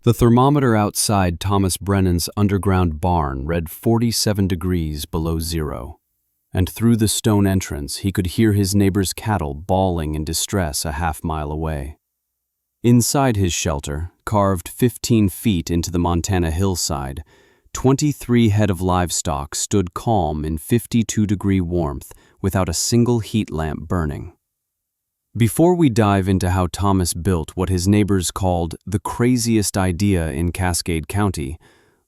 The thermometer outside Thomas Brennan's underground barn read 47 degrees below zero, and through the stone entrance he could hear his neighbor's cattle bawling in distress a half-mile away. Inside his shelter, carved 15 feet into the Montana hillside, 23 head of livestock stood calm in 52-degree warmth without a single heat lamp burning. Before we dive into how Thomas built what his neighbors called the craziest idea in Cascade County,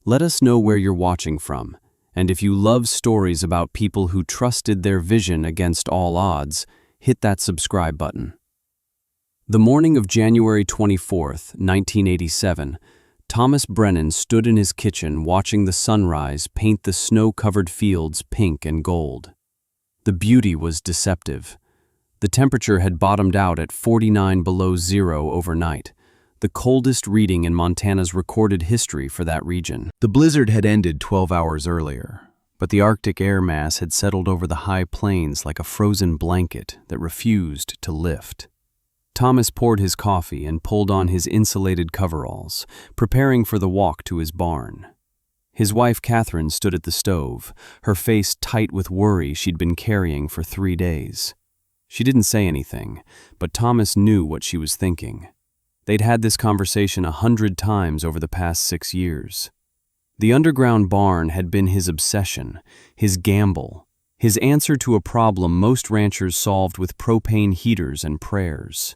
let us know where you're watching from, and if you love stories about people who trusted their vision against all odds, hit that subscribe button. The morning of January 24th, 1987, Thomas Brennan stood in his kitchen watching the sunrise paint the snow-covered fields pink and gold. The beauty was deceptive. The temperature had bottomed out at 49 below zero overnight, the coldest reading in Montana's recorded history for that region. The blizzard had ended 12 hours earlier, but the Arctic air mass had settled over the high plains like a frozen blanket that refused to lift. Thomas poured his coffee and pulled on his insulated coveralls, preparing for the walk to his barn. His wife Catherine stood at the stove, her face tight with worry she'd been carrying for 3 days. She didn't say anything, but Thomas knew what she was thinking. They'd had this conversation 100 times over the past 6 years. The underground barn had been his obsession, his gamble, his answer to a problem most ranchers solved with propane heaters and prayers.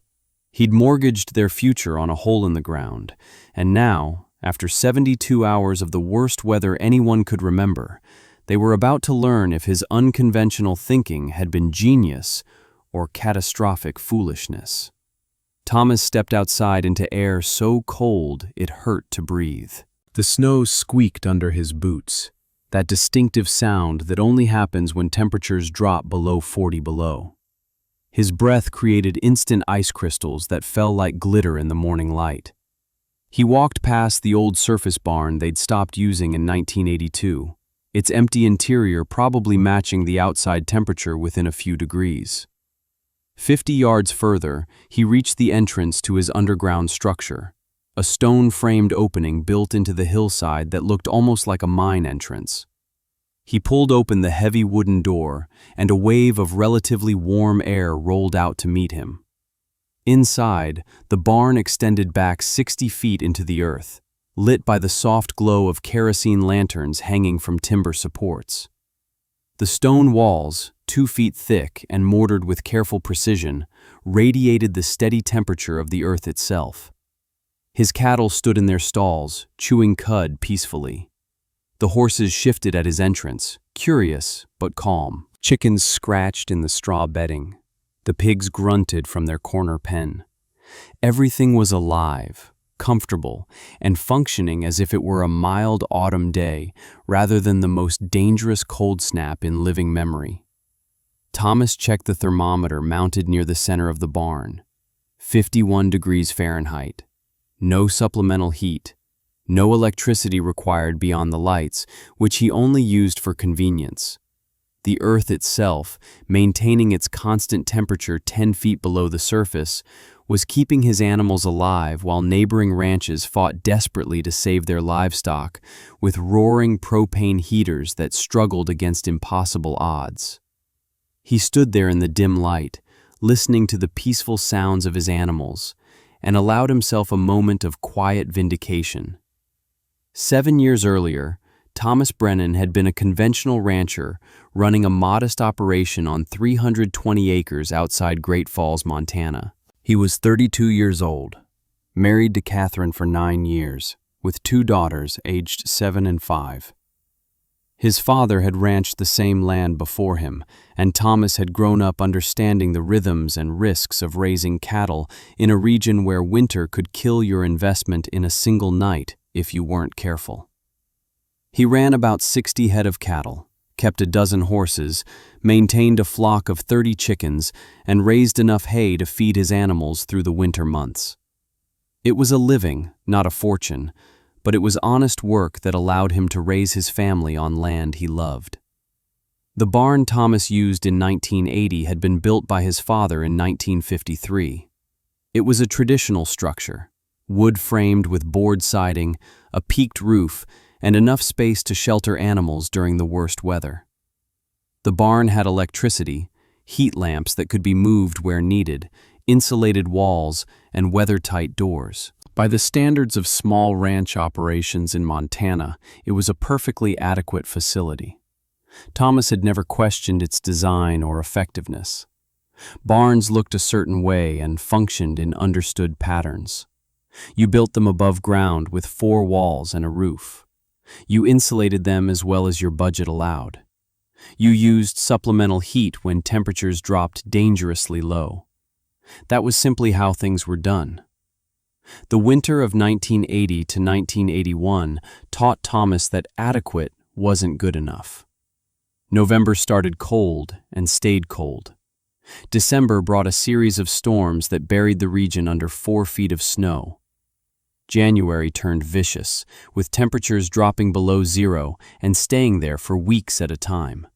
He'd mortgaged their future on a hole in the ground, and now, after 72 hours of the worst weather anyone could remember, they were about to learn if his unconventional thinking had been genius or catastrophic foolishness. Thomas stepped outside into air so cold it hurt to breathe. The snow squeaked under his boots, that distinctive sound that only happens when temperatures drop below 40 below. His breath created instant ice crystals that fell like glitter in the morning light. He walked past the old surface barn they'd stopped using in 1982, its empty interior probably matching the outside temperature within a few degrees. 50 yards further, he reached the entrance to his underground structure, a stone-framed opening built into the hillside that looked almost like a mine entrance. He pulled open the heavy wooden door, and a wave of relatively warm air rolled out to meet him. Inside, the barn extended back 60 feet into the earth, lit by the soft glow of kerosene lanterns hanging from timber supports. The stone walls, 2 feet thick and mortared with careful precision, radiated the steady temperature of the earth itself. His cattle stood in their stalls, chewing cud peacefully. The horses shifted at his entrance, curious but calm. Chickens scratched in the straw bedding. The pigs grunted from their corner pen. Everything was alive, comfortable, and functioning as if it were a mild autumn day rather than the most dangerous cold snap in living memory. Thomas checked the thermometer mounted near the center of the barn. 51 degrees Fahrenheit. No supplemental heat. No electricity required beyond the lights, which he only used for convenience. The earth itself, maintaining its constant temperature 10 feet below the surface, was keeping his animals alive while neighboring ranches fought desperately to save their livestock with roaring propane heaters that struggled against impossible odds. He stood there in the dim light, listening to the peaceful sounds of his animals, and allowed himself a moment of quiet vindication. 7 years earlier, Thomas Brennan had been a conventional rancher running a modest operation on 320 acres outside Great Falls, Montana. He was 32 years old, married to Catherine for 9 years, with 2 daughters aged 7 and 5. His father had ranched the same land before him, and Thomas had grown up understanding the rhythms and risks of raising cattle in a region where winter could kill your investment in a single night if you weren't careful. He ran about 60 head of cattle, kept a dozen horses, maintained a flock of 30 chickens, and raised enough hay to feed his animals through the winter months. It was a living, not a fortune, but it was honest work that allowed him to raise his family on land he loved. The barn Thomas used in 1980 had been built by his father in 1953. It was a traditional structure, wood framed with board siding, a peaked roof, and enough space to shelter animals during the worst weather. The barn had electricity, heat lamps that could be moved where needed, insulated walls, and weather-tight doors. By the standards of small ranch operations in Montana, it was a perfectly adequate facility. Thomas had never questioned its design or effectiveness. Barns looked a certain way and functioned in understood patterns. You built them above ground with 4 walls and a roof. You insulated them as well as your budget allowed. You used supplemental heat when temperatures dropped dangerously low. That was simply how things were done. The winter of 1980 to 1981 taught Thomas that adequate wasn't good enough. November started cold and stayed cold. December brought a series of storms that buried the region under 4 feet of snow. January turned vicious, with temperatures dropping below zero and staying there for weeks at a time.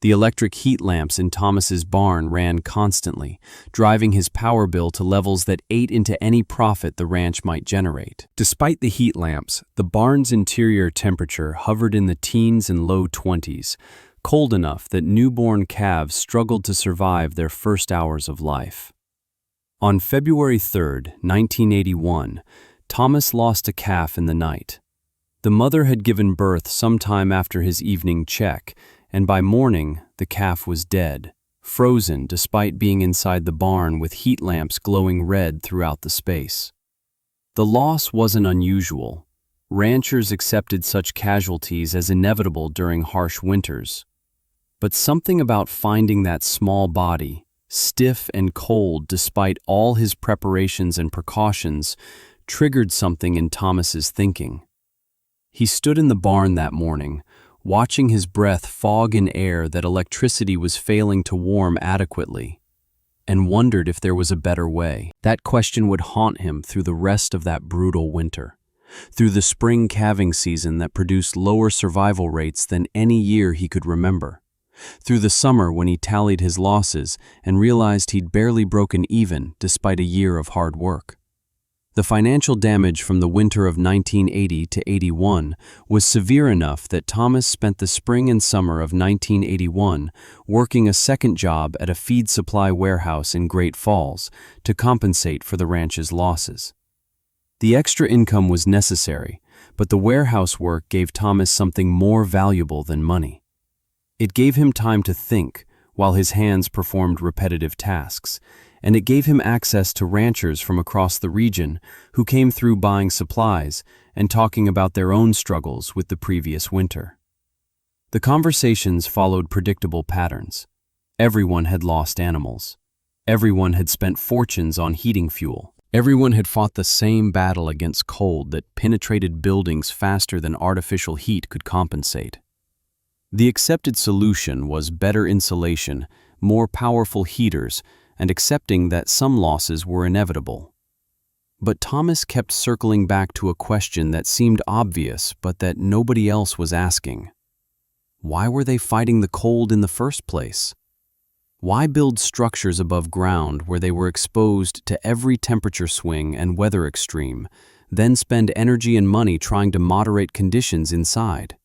The electric heat lamps in Thomas's barn ran constantly, driving his power bill to levels that ate into any profit the ranch might generate. Despite the heat lamps, the barn's interior temperature hovered in the teens and low 20s, cold enough that newborn calves struggled to survive their first hours of life. On February 3, 1981, Thomas lost a calf in the night. The mother had given birth sometime after his evening check, and by morning, the calf was dead, frozen despite being inside the barn with heat lamps glowing red throughout the space. The loss wasn't unusual. Ranchers accepted such casualties as inevitable during harsh winters. But something about finding that small body, stiff and cold despite all his preparations and precautions, triggered something in Thomas's thinking. He stood in the barn that morning, watching his breath fog in air that electricity was failing to warm adequately, and wondered if there was a better way. That question would haunt him through the rest of that brutal winter, through the spring calving season that produced lower survival rates than any year he could remember, through the summer when he tallied his losses and realized he'd barely broken even despite a year of hard work. The financial damage from the winter of 1980 to 81 was severe enough that Thomas spent the spring and summer of 1981 working a second job at a feed supply warehouse in Great Falls to compensate for the ranch's losses. The extra income was necessary, but the warehouse work gave Thomas something more valuable than money. It gave him time to think while his hands performed repetitive tasks, and it gave him access to ranchers from across the region who came through buying supplies and talking about their own struggles with the previous winter. The conversations followed predictable patterns. Everyone had lost animals. Everyone had spent fortunes on heating fuel. Everyone had fought the same battle against cold that penetrated buildings faster than artificial heat could compensate. The accepted solution was better insulation, more powerful heaters, and accepting that some losses were inevitable. But Thomas kept circling back to a question that seemed obvious but that nobody else was asking. Why were they fighting the cold in the first place? Why build structures above ground where they were exposed to every temperature swing and weather extreme, then spend energy and money trying to moderate conditions inside?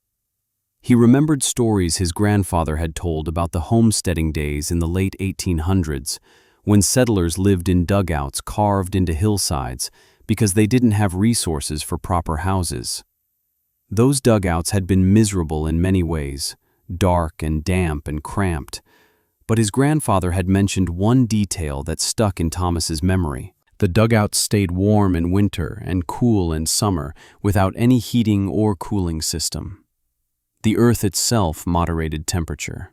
He remembered stories his grandfather had told about the homesteading days in the late 1800s, when settlers lived in dugouts carved into hillsides because they didn't have resources for proper houses. Those dugouts had been miserable in many ways, dark and damp and cramped, but his grandfather had mentioned one detail that stuck in Thomas's memory. The dugouts stayed warm in winter and cool in summer without any heating or cooling system. The earth itself moderated temperature.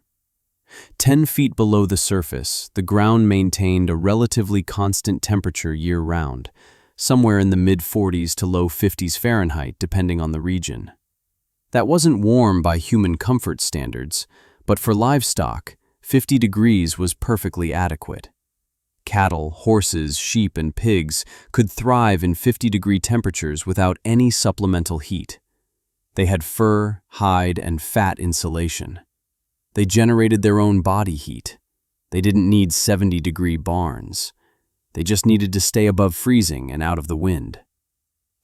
10 feet below the surface, the ground maintained a relatively constant temperature year-round, somewhere in the mid-40s to low 50s Fahrenheit depending on the region. That wasn't warm by human comfort standards, but for livestock, 50 degrees was perfectly adequate. Cattle, horses, sheep, and pigs could thrive in 50-degree temperatures without any supplemental heat. They had fur, hide, and fat insulation. They generated their own body heat. They didn't need 70-degree barns. They just needed to stay above freezing and out of the wind.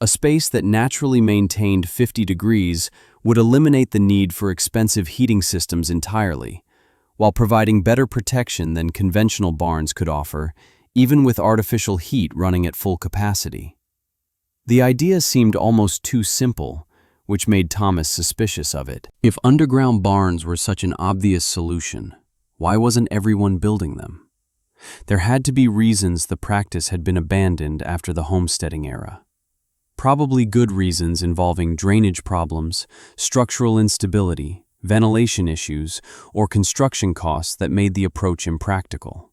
A space that naturally maintained 50 degrees would eliminate the need for expensive heating systems entirely, while providing better protection than conventional barns could offer, even with artificial heat running at full capacity. The idea seemed almost too simple, which made Thomas suspicious of it. If underground barns were such an obvious solution, why wasn't everyone building them? There had to be reasons the practice had been abandoned after the homesteading era. Probably good reasons involving drainage problems, structural instability, ventilation issues, or construction costs that made the approach impractical.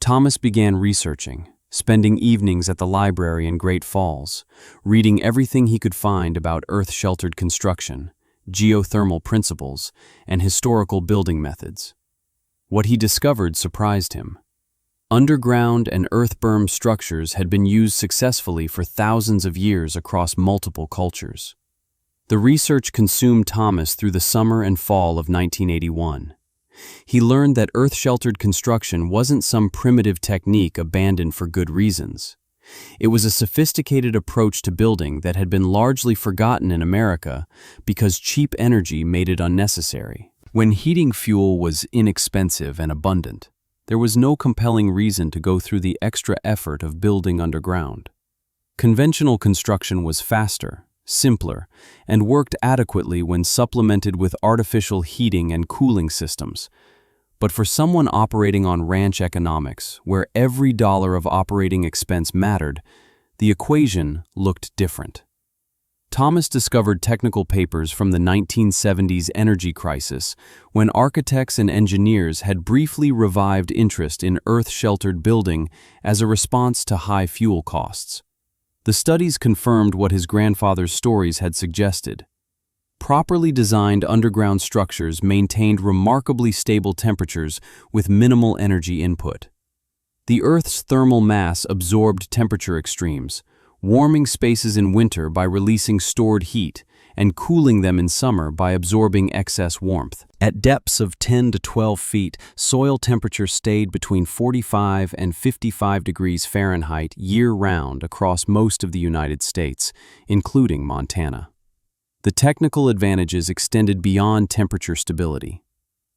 Thomas began researching, spending evenings at the library in Great Falls, reading everything he could find about earth-sheltered construction, geothermal principles, and historical building methods. What he discovered surprised him. Underground and earth-berm structures had been used successfully for thousands of years across multiple cultures. The research consumed Thomas through the summer and fall of 1981. He learned that earth-sheltered construction wasn't some primitive technique abandoned for good reasons. It was a sophisticated approach to building that had been largely forgotten in America because cheap energy made it unnecessary. When heating fuel was inexpensive and abundant, there was no compelling reason to go through the extra effort of building underground. Conventional construction was faster, simpler, and worked adequately when supplemented with artificial heating and cooling systems. But for someone operating on ranch economics, where every dollar of operating expense mattered, the equation looked different. Thomas discovered technical papers from the 1970s energy crisis when architects and engineers had briefly revived interest in earth-sheltered building as a response to high fuel costs. The studies confirmed what his grandfather's stories had suggested. Properly designed underground structures maintained remarkably stable temperatures with minimal energy input. The Earth's thermal mass absorbed temperature extremes, warming spaces in winter by releasing stored heat, and cooling them in summer by absorbing excess warmth. At depths of 10 to 12 feet, soil temperature stayed between 45 and 55 degrees Fahrenheit year-round across most of the United States, including Montana. The technical advantages extended beyond temperature stability.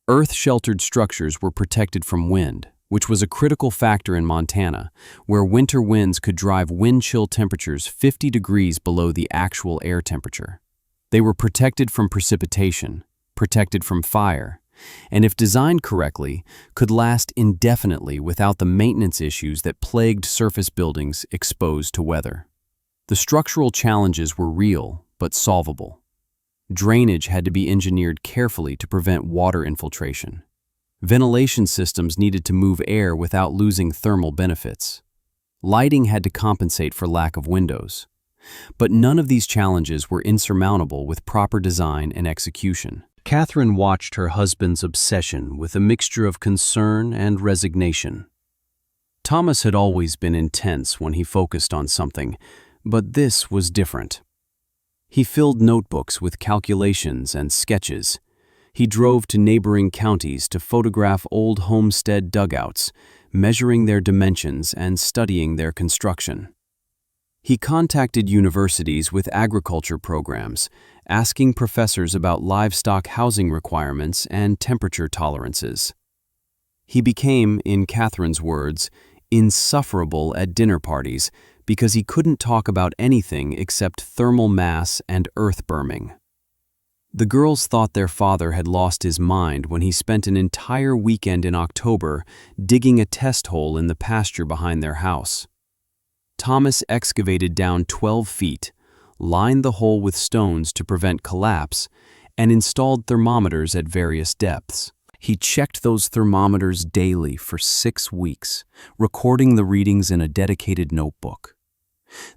Earth-sheltered structures were protected from wind, which was a critical factor in Montana, where winter winds could drive wind chill temperatures 50 degrees below the actual air temperature. They were protected from precipitation, protected from fire, and if designed correctly, could last indefinitely without the maintenance issues that plagued surface buildings exposed to weather. The structural challenges were real, but solvable. Drainage had to be engineered carefully to prevent water infiltration. Ventilation systems needed to move air without losing thermal benefits. Lighting had to compensate for lack of windows. But none of these challenges were insurmountable with proper design and execution. Catherine watched her husband's obsession with a mixture of concern and resignation. Thomas had always been intense when he focused on something, but this was different. He filled notebooks with calculations and sketches. He drove to neighboring counties to photograph old homestead dugouts, measuring their dimensions and studying their construction. He contacted universities with agriculture programs, asking professors about livestock housing requirements and temperature tolerances. He became, in Catherine's words, insufferable at dinner parties because he couldn't talk about anything except thermal mass and earth berming. The girls thought their father had lost his mind when he spent an entire weekend in October digging a test hole in the pasture behind their house. Thomas excavated down 12 feet, lined the hole with stones to prevent collapse, and installed thermometers at various depths. He checked those thermometers daily for 6 weeks, recording the readings in a dedicated notebook.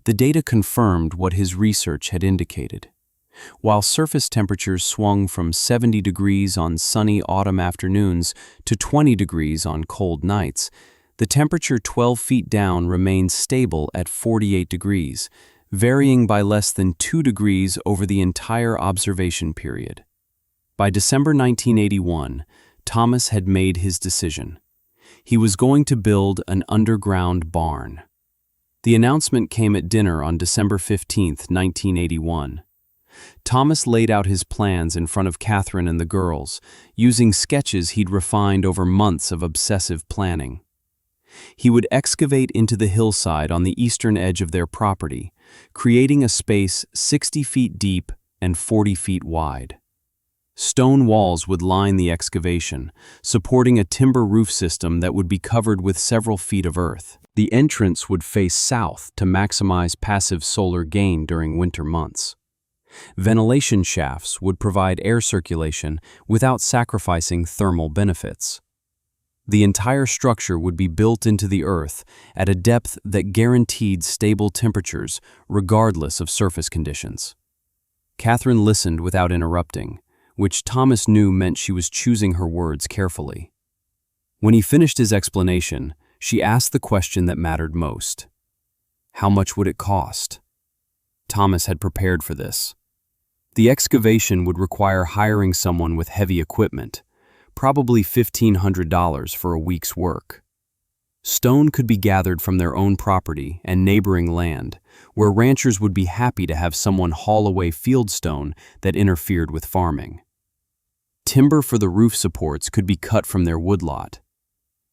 The data confirmed what his research had indicated. While surface temperatures swung from 70 degrees on sunny autumn afternoons to 20 degrees on cold nights, the temperature 12 feet down remained stable at 48 degrees, varying by less than 2 degrees over the entire observation period. By December 1981, Thomas had made his decision. He was going to build an underground barn. The announcement came at dinner on December 15, 1981. Thomas laid out his plans in front of Catherine and the girls, using sketches he'd refined over months of obsessive planning. He would excavate into the hillside on the eastern edge of their property, creating a space 60 feet deep and 40 feet wide. Stone walls would line the excavation, supporting a timber roof system that would be covered with several feet of earth. The entrance would face south to maximize passive solar gain during winter months. Ventilation shafts would provide air circulation without sacrificing thermal benefits. The entire structure would be built into the earth at a depth that guaranteed stable temperatures regardless of surface conditions. Catherine listened without interrupting, which Thomas knew meant she was choosing her words carefully. When he finished his explanation, she asked the question that mattered most. How much would it cost? Thomas had prepared for this. The excavation would require hiring someone with heavy equipment, probably $1,500 for a week's work. Stone could be gathered from their own property and neighboring land, where ranchers would be happy to have someone haul away field stone that interfered with farming. Timber for the roof supports could be cut from their woodlot.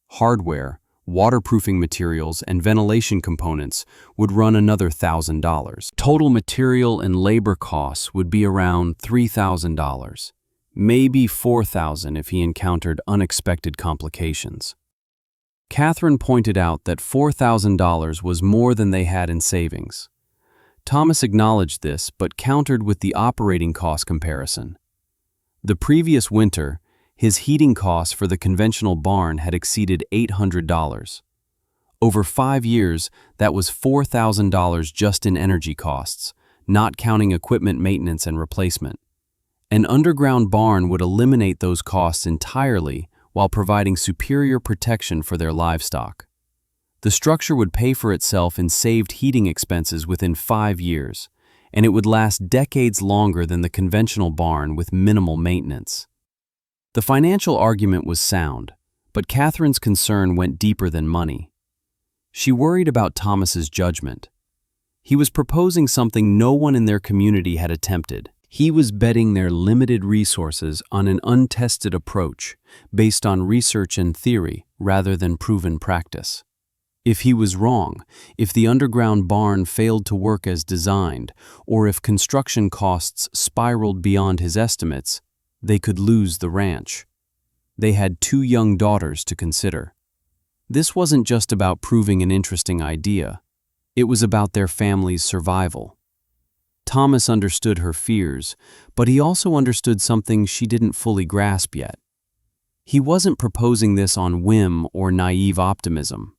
Hardware, waterproofing materials, and ventilation components would run another $1,000. Total material and labor costs would be around $3,000, maybe $4,000 if he encountered unexpected complications. Catherine pointed out that $4,000 was more than they had in savings. Thomas acknowledged this but countered with the operating cost comparison. The previous winter, his heating costs for the conventional barn had exceeded $800. Over 5 years, that was $4,000 just in energy costs, not counting equipment maintenance and replacement. An underground barn would eliminate those costs entirely while providing superior protection for their livestock. The structure would pay for itself in saved heating expenses within 5 years, and it would last decades longer than the conventional barn with minimal maintenance. The financial argument was sound, but Catherine's concern went deeper than money. She worried about Thomas's judgment. He was proposing something no one in their community had attempted. He was betting their limited resources on an untested approach based on research and theory rather than proven practice. If he was wrong, if the underground barn failed to work as designed, or if construction costs spiraled beyond his estimates, they could lose the ranch. They had 2 young daughters to consider. This wasn't just about proving an interesting idea. It was about their family's survival. Thomas understood her fears, but he also understood something she didn't fully grasp yet. He wasn't proposing this on whim or naive optimism.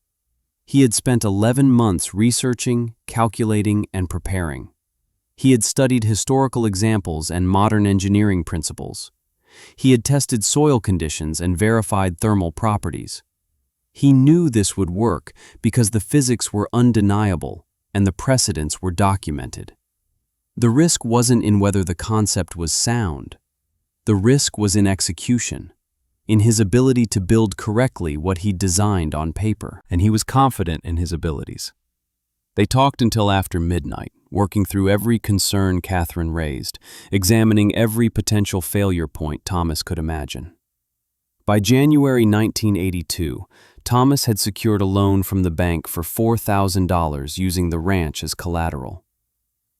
He had spent 11 months researching, calculating, and preparing. He had studied historical examples and modern engineering principles. He had tested soil conditions and verified thermal properties. He knew this would work because the physics were undeniable and the precedents were documented. The risk wasn't in whether the concept was sound. The risk was in execution, in his ability to build correctly what he'd designed on paper, and he was confident in his abilities. They talked until after midnight, working through every concern Catherine raised, examining every potential failure point Thomas could imagine. By January 1982, Thomas had secured a loan from the bank for $4,000 using the ranch as collateral.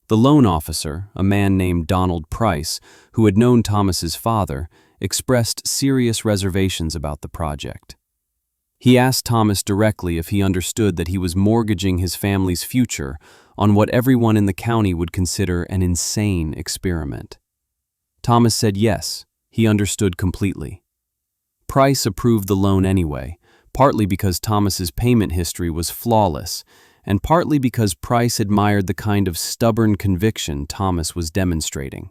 The loan officer, a man named Donald Price, who had known Thomas's father, expressed serious reservations about the project. He asked Thomas directly if he understood that he was mortgaging his family's future on what everyone in the county would consider an insane experiment. Thomas said yes, he understood completely. Price approved the loan anyway, partly because Thomas's payment history was flawless, and partly because Price admired the kind of stubborn conviction Thomas was demonstrating.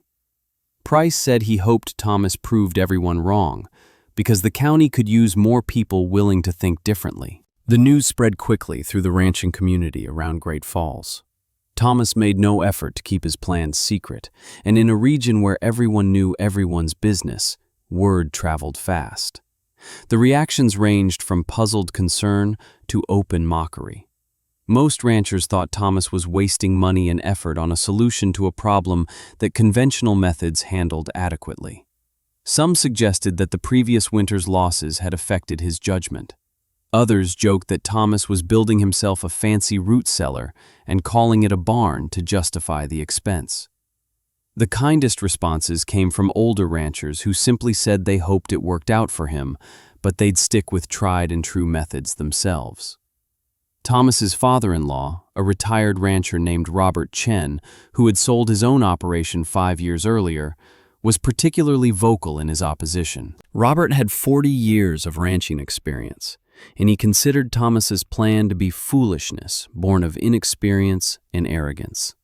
Price said he hoped Thomas proved everyone wrong, because the county could use more people willing to think differently. The news spread quickly through the ranching community around Great Falls. Thomas made no effort to keep his plans secret, and in a region where everyone knew everyone's business, word traveled fast. The reactions ranged from puzzled concern to open mockery. Most ranchers thought Thomas was wasting money and effort on a solution to a problem that conventional methods handled adequately. Some suggested that the previous winter's losses had affected his judgment. Others joked that Thomas was building himself a fancy root cellar and calling it a barn to justify the expense. The kindest responses came from older ranchers who simply said they hoped it worked out for him, but they'd stick with tried and true methods themselves. Thomas's father-in-law, a retired rancher named Robert Chen, who had sold his own operation 5 years earlier, was particularly vocal in his opposition. Robert had 40 years of ranching experience, and he considered Thomas's plan to be foolishness born of inexperience and arrogance.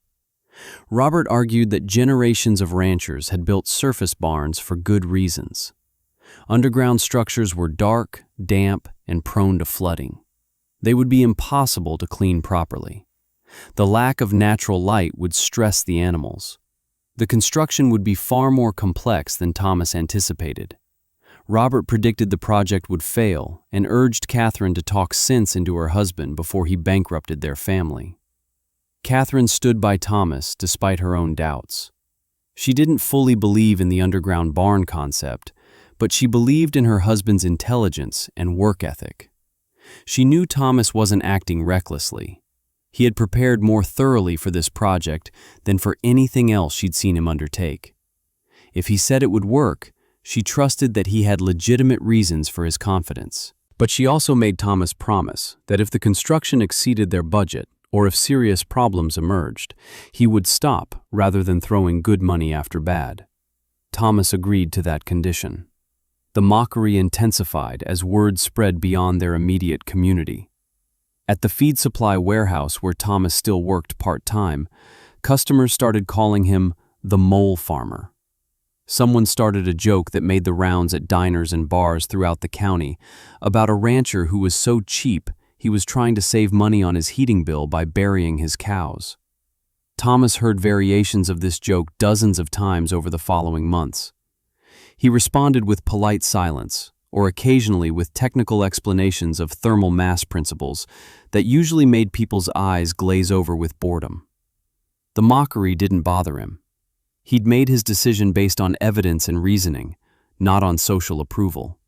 Robert argued that generations of ranchers had built surface barns for good reasons. Underground structures were dark, damp, and prone to flooding. They would be impossible to clean properly. The lack of natural light would stress the animals. The construction would be far more complex than Thomas anticipated. Robert predicted the project would fail and urged Catherine to talk sense into her husband before he bankrupted their family. Catherine stood by Thomas despite her own doubts. She didn't fully believe in the underground barn concept, but she believed in her husband's intelligence and work ethic. She knew Thomas wasn't acting recklessly. He had prepared more thoroughly for this project than for anything else she'd seen him undertake. If he said it would work, she trusted that he had legitimate reasons for his confidence. But she also made Thomas promise that if the construction exceeded their budget, or if serious problems emerged, he would stop rather than throwing good money after bad. Thomas agreed to that condition. The mockery intensified as word spread beyond their immediate community. At the feed supply warehouse where Thomas still worked part-time, customers started calling him the Mole Farmer. Someone started a joke that made the rounds at diners and bars throughout the county about a rancher who was so cheap he was trying to save money on his heating bill by burying his cows. Thomas heard variations of this joke dozens of times over the following months. He responded with polite silence, or occasionally with technical explanations of thermal mass principles that usually made people's eyes glaze over with boredom. The mockery didn't bother him. He'd made his decision based on evidence and reasoning, not on social approval.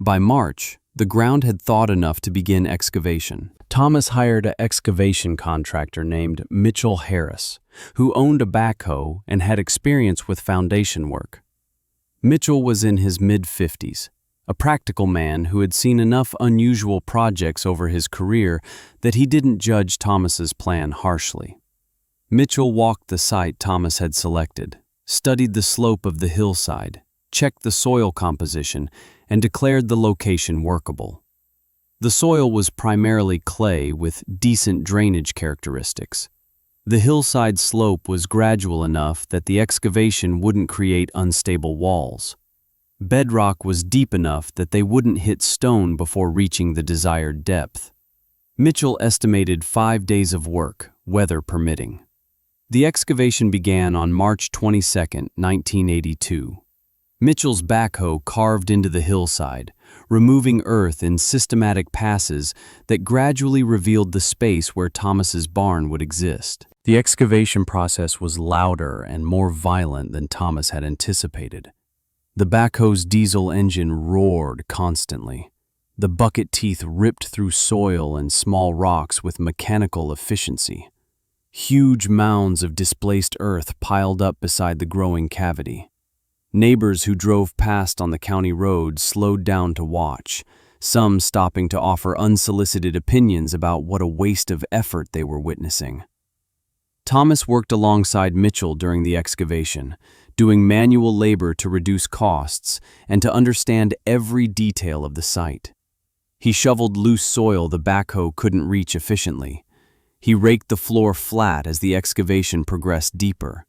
By March, the ground had thawed enough to begin excavation. Thomas hired an excavation contractor named Mitchell Harris, who owned a backhoe and had experience with foundation work. Mitchell was in his mid-50s, a practical man who had seen enough unusual projects over his career that he didn't judge Thomas's plan harshly. Mitchell walked the site Thomas had selected, studied the slope of the hillside, checked the soil composition, and declared the location workable. The soil was primarily clay with decent drainage characteristics. The hillside slope was gradual enough that the excavation wouldn't create unstable walls. Bedrock was deep enough that they wouldn't hit stone before reaching the desired depth. Mitchell estimated 5 days of work, weather permitting. The excavation began on March 22, 1982. Mitchell's backhoe carved into the hillside, removing earth in systematic passes that gradually revealed the space where Thomas's barn would exist. The excavation process was louder and more violent than Thomas had anticipated. The backhoe's diesel engine roared constantly. The bucket teeth ripped through soil and small rocks with mechanical efficiency. Huge mounds of displaced earth piled up beside the growing cavity. Neighbors who drove past on the county road slowed down to watch, some stopping to offer unsolicited opinions about what a waste of effort they were witnessing. Thomas worked alongside Mitchell during the excavation, doing manual labor to reduce costs and to understand every detail of the site. He shoveled loose soil the backhoe couldn't reach efficiently. He raked the floor flat as the excavation progressed deeper.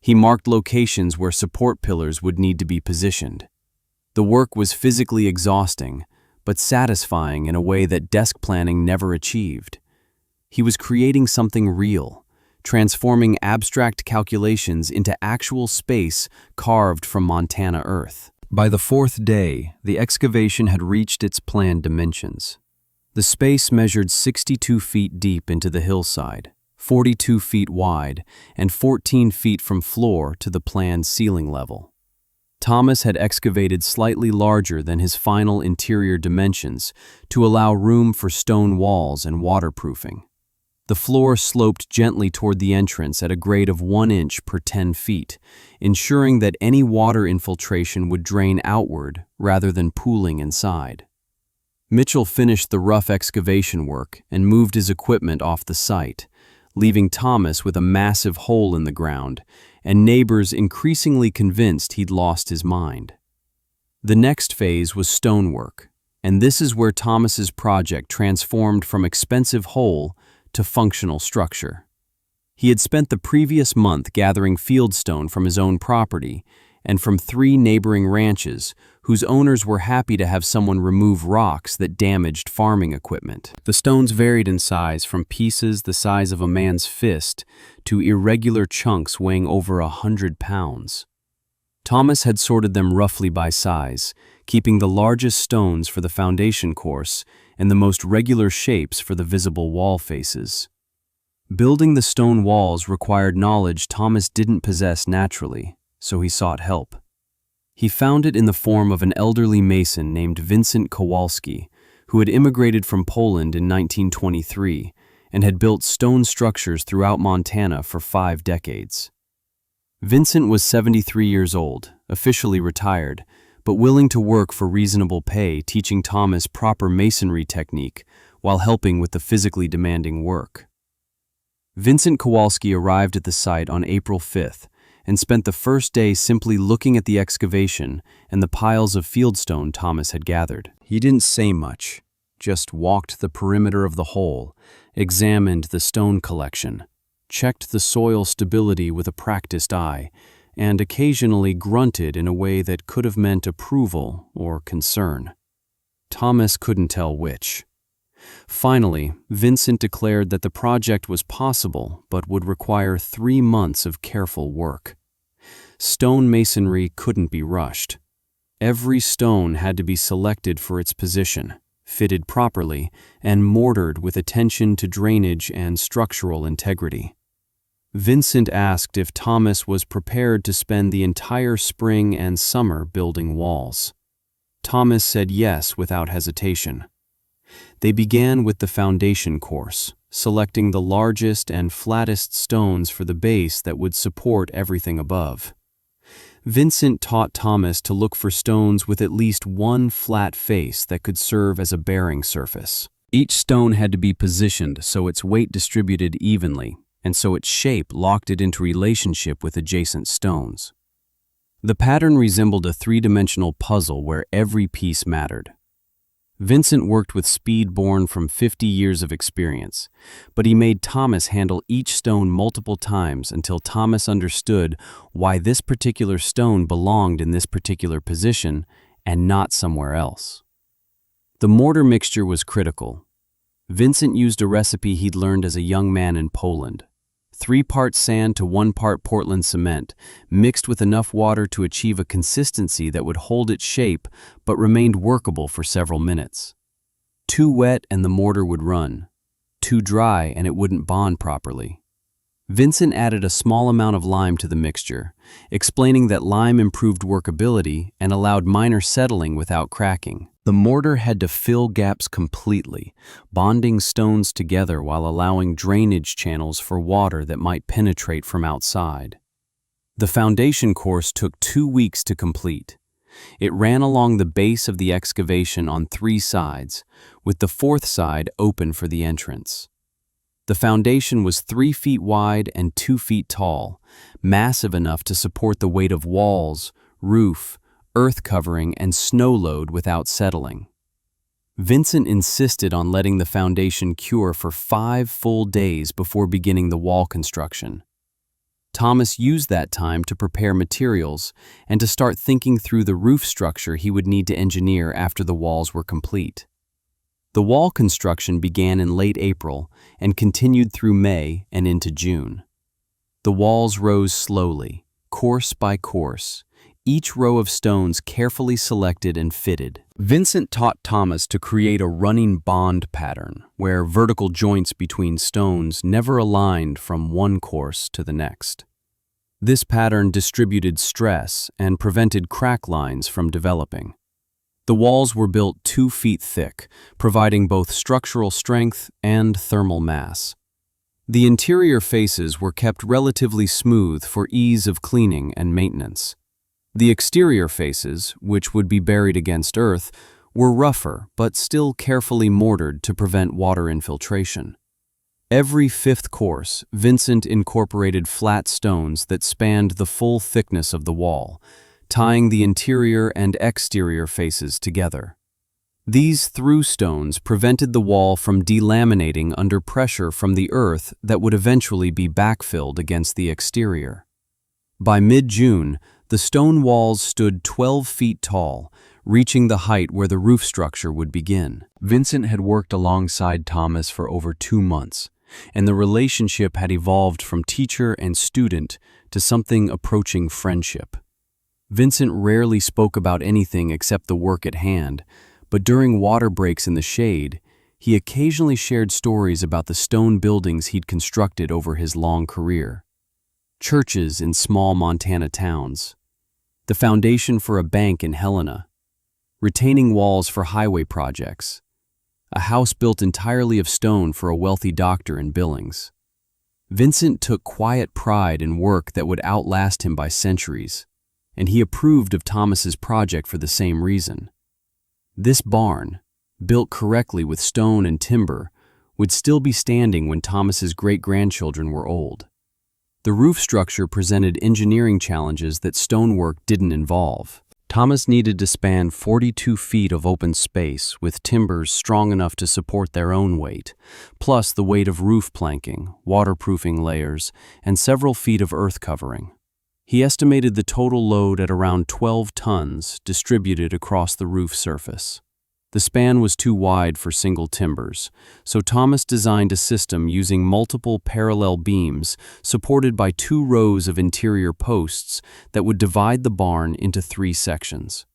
He marked locations where support pillars would need to be positioned. The work was physically exhausting, but satisfying in a way that desk planning never achieved. He was creating something real, transforming abstract calculations into actual space carved from Montana earth. By the fourth day, the excavation had reached its planned dimensions. The space measured 62 feet deep into the hillside, 42 feet wide, and 14 feet from floor to the planned ceiling level. Thomas had excavated slightly larger than his final interior dimensions to allow room for stone walls and waterproofing. The floor sloped gently toward the entrance at a grade of 1 inch per 10 feet, ensuring that any water infiltration would drain outward rather than pooling inside. Mitchell finished the rough excavation work and moved his equipment off the site, leaving Thomas with a massive hole in the ground and neighbors increasingly convinced he'd lost his mind. The next phase was stonework, and this is where Thomas's project transformed from expensive hole to functional structure. He had spent the previous month gathering fieldstone from his own property and from 3 neighboring ranches whose owners were happy to have someone remove rocks that damaged farming equipment. The stones varied in size from pieces the size of a man's fist to irregular chunks weighing over 100 pounds. Thomas had sorted them roughly by size, keeping the largest stones for the foundation course and the most regular shapes for the visible wall faces. Building the stone walls required knowledge Thomas didn't possess naturally, so he sought help. He found it in the form of an elderly mason named Vincent Kowalski, who had immigrated from Poland in 1923 and had built stone structures throughout Montana for 5 decades. Vincent was 73 years old, officially retired, but willing to work for reasonable pay, teaching Thomas proper masonry technique while helping with the physically demanding work. Vincent Kowalski arrived at the site on April 5th and spent the first day simply looking at the excavation and the piles of fieldstone Thomas had gathered. He didn't say much, just walked the perimeter of the hole, examined the stone collection, checked the soil stability with a practiced eye, and occasionally grunted in a way that could have meant approval or concern. Thomas couldn't tell which. Finally, Vincent declared that the project was possible but would require 3 months of careful work. Stone masonry couldn't be rushed. Every stone had to be selected for its position, fitted properly, and mortared with attention to drainage and structural integrity. Vincent asked if Thomas was prepared to spend the entire spring and summer building walls. Thomas said yes without hesitation. They began with the foundation course, selecting the largest and flattest stones for the base that would support everything above. Vincent taught Thomas to look for stones with at least one flat face that could serve as a bearing surface. Each stone had to be positioned so its weight distributed evenly, and so its shape locked it into relationship with adjacent stones. The pattern resembled a 3-dimensional puzzle where every piece mattered. Vincent worked with speed born from 50 years of experience, but he made Thomas handle each stone multiple times until Thomas understood why this particular stone belonged in this particular position and not somewhere else. The mortar mixture was critical. Vincent used a recipe he'd learned as a young man in Poland. 3 parts sand to 1 part Portland cement, mixed with enough water to achieve a consistency that would hold its shape but remained workable for several minutes. Too wet and the mortar would run. Too dry and it wouldn't bond properly. Vincent added a small amount of lime to the mixture, explaining that lime improved workability and allowed minor settling without cracking. The mortar had to fill gaps completely, bonding stones together while allowing drainage channels for water that might penetrate from outside. The foundation course took 2 weeks to complete. It ran along the base of the excavation on 3 sides, with the 4th side open for the entrance. The foundation was 3 feet wide and 2 feet tall, massive enough to support the weight of walls, roof, earth covering, and snow load without settling. Vincent insisted on letting the foundation cure for 5 full days before beginning the wall construction. Thomas used that time to prepare materials and to start thinking through the roof structure he would need to engineer after the walls were complete. The wall construction began in late April and continued through May and into June. The walls rose slowly, course by course, each row of stones carefully selected and fitted. Vincent taught Thomas to create a running bond pattern, where vertical joints between stones never aligned from one course to the next. This pattern distributed stress and prevented crack lines from developing. The walls were built 2 feet thick, providing both structural strength and thermal mass. The interior faces were kept relatively smooth for ease of cleaning and maintenance. The exterior faces, which would be buried against earth, were rougher but still carefully mortared to prevent water infiltration. Every 5th course, Vincent incorporated flat stones that spanned the full thickness of the wall, tying the interior and exterior faces together. These through stones prevented the wall from delaminating under pressure from the earth that would eventually be backfilled against the exterior. By mid-June, the stone walls stood 12 feet tall, reaching the height where the roof structure would begin. Vincent had worked alongside Thomas for over 2 months, and the relationship had evolved from teacher and student to something approaching friendship. Vincent rarely spoke about anything except the work at hand, but during water breaks in the shade, he occasionally shared stories about the stone buildings he'd constructed over his long career. Churches in small Montana towns, the foundation for a bank in Helena, retaining walls for highway projects, a house built entirely of stone for a wealthy doctor in Billings. Vincent took quiet pride in work that would outlast him by centuries, and he approved of Thomas's project for the same reason. This barn, built correctly with stone and timber, would still be standing when Thomas's great-grandchildren were old. The roof structure presented engineering challenges that stonework didn't involve. Thomas needed to span 42 feet of open space with timbers strong enough to support their own weight, plus the weight of roof planking, waterproofing layers, and several feet of earth covering. He estimated the total load at around 12 tons distributed across the roof surface. The span was too wide for single timbers, so Thomas designed a system using multiple parallel beams supported by 2 rows of interior posts that would divide the barn into 3 sections.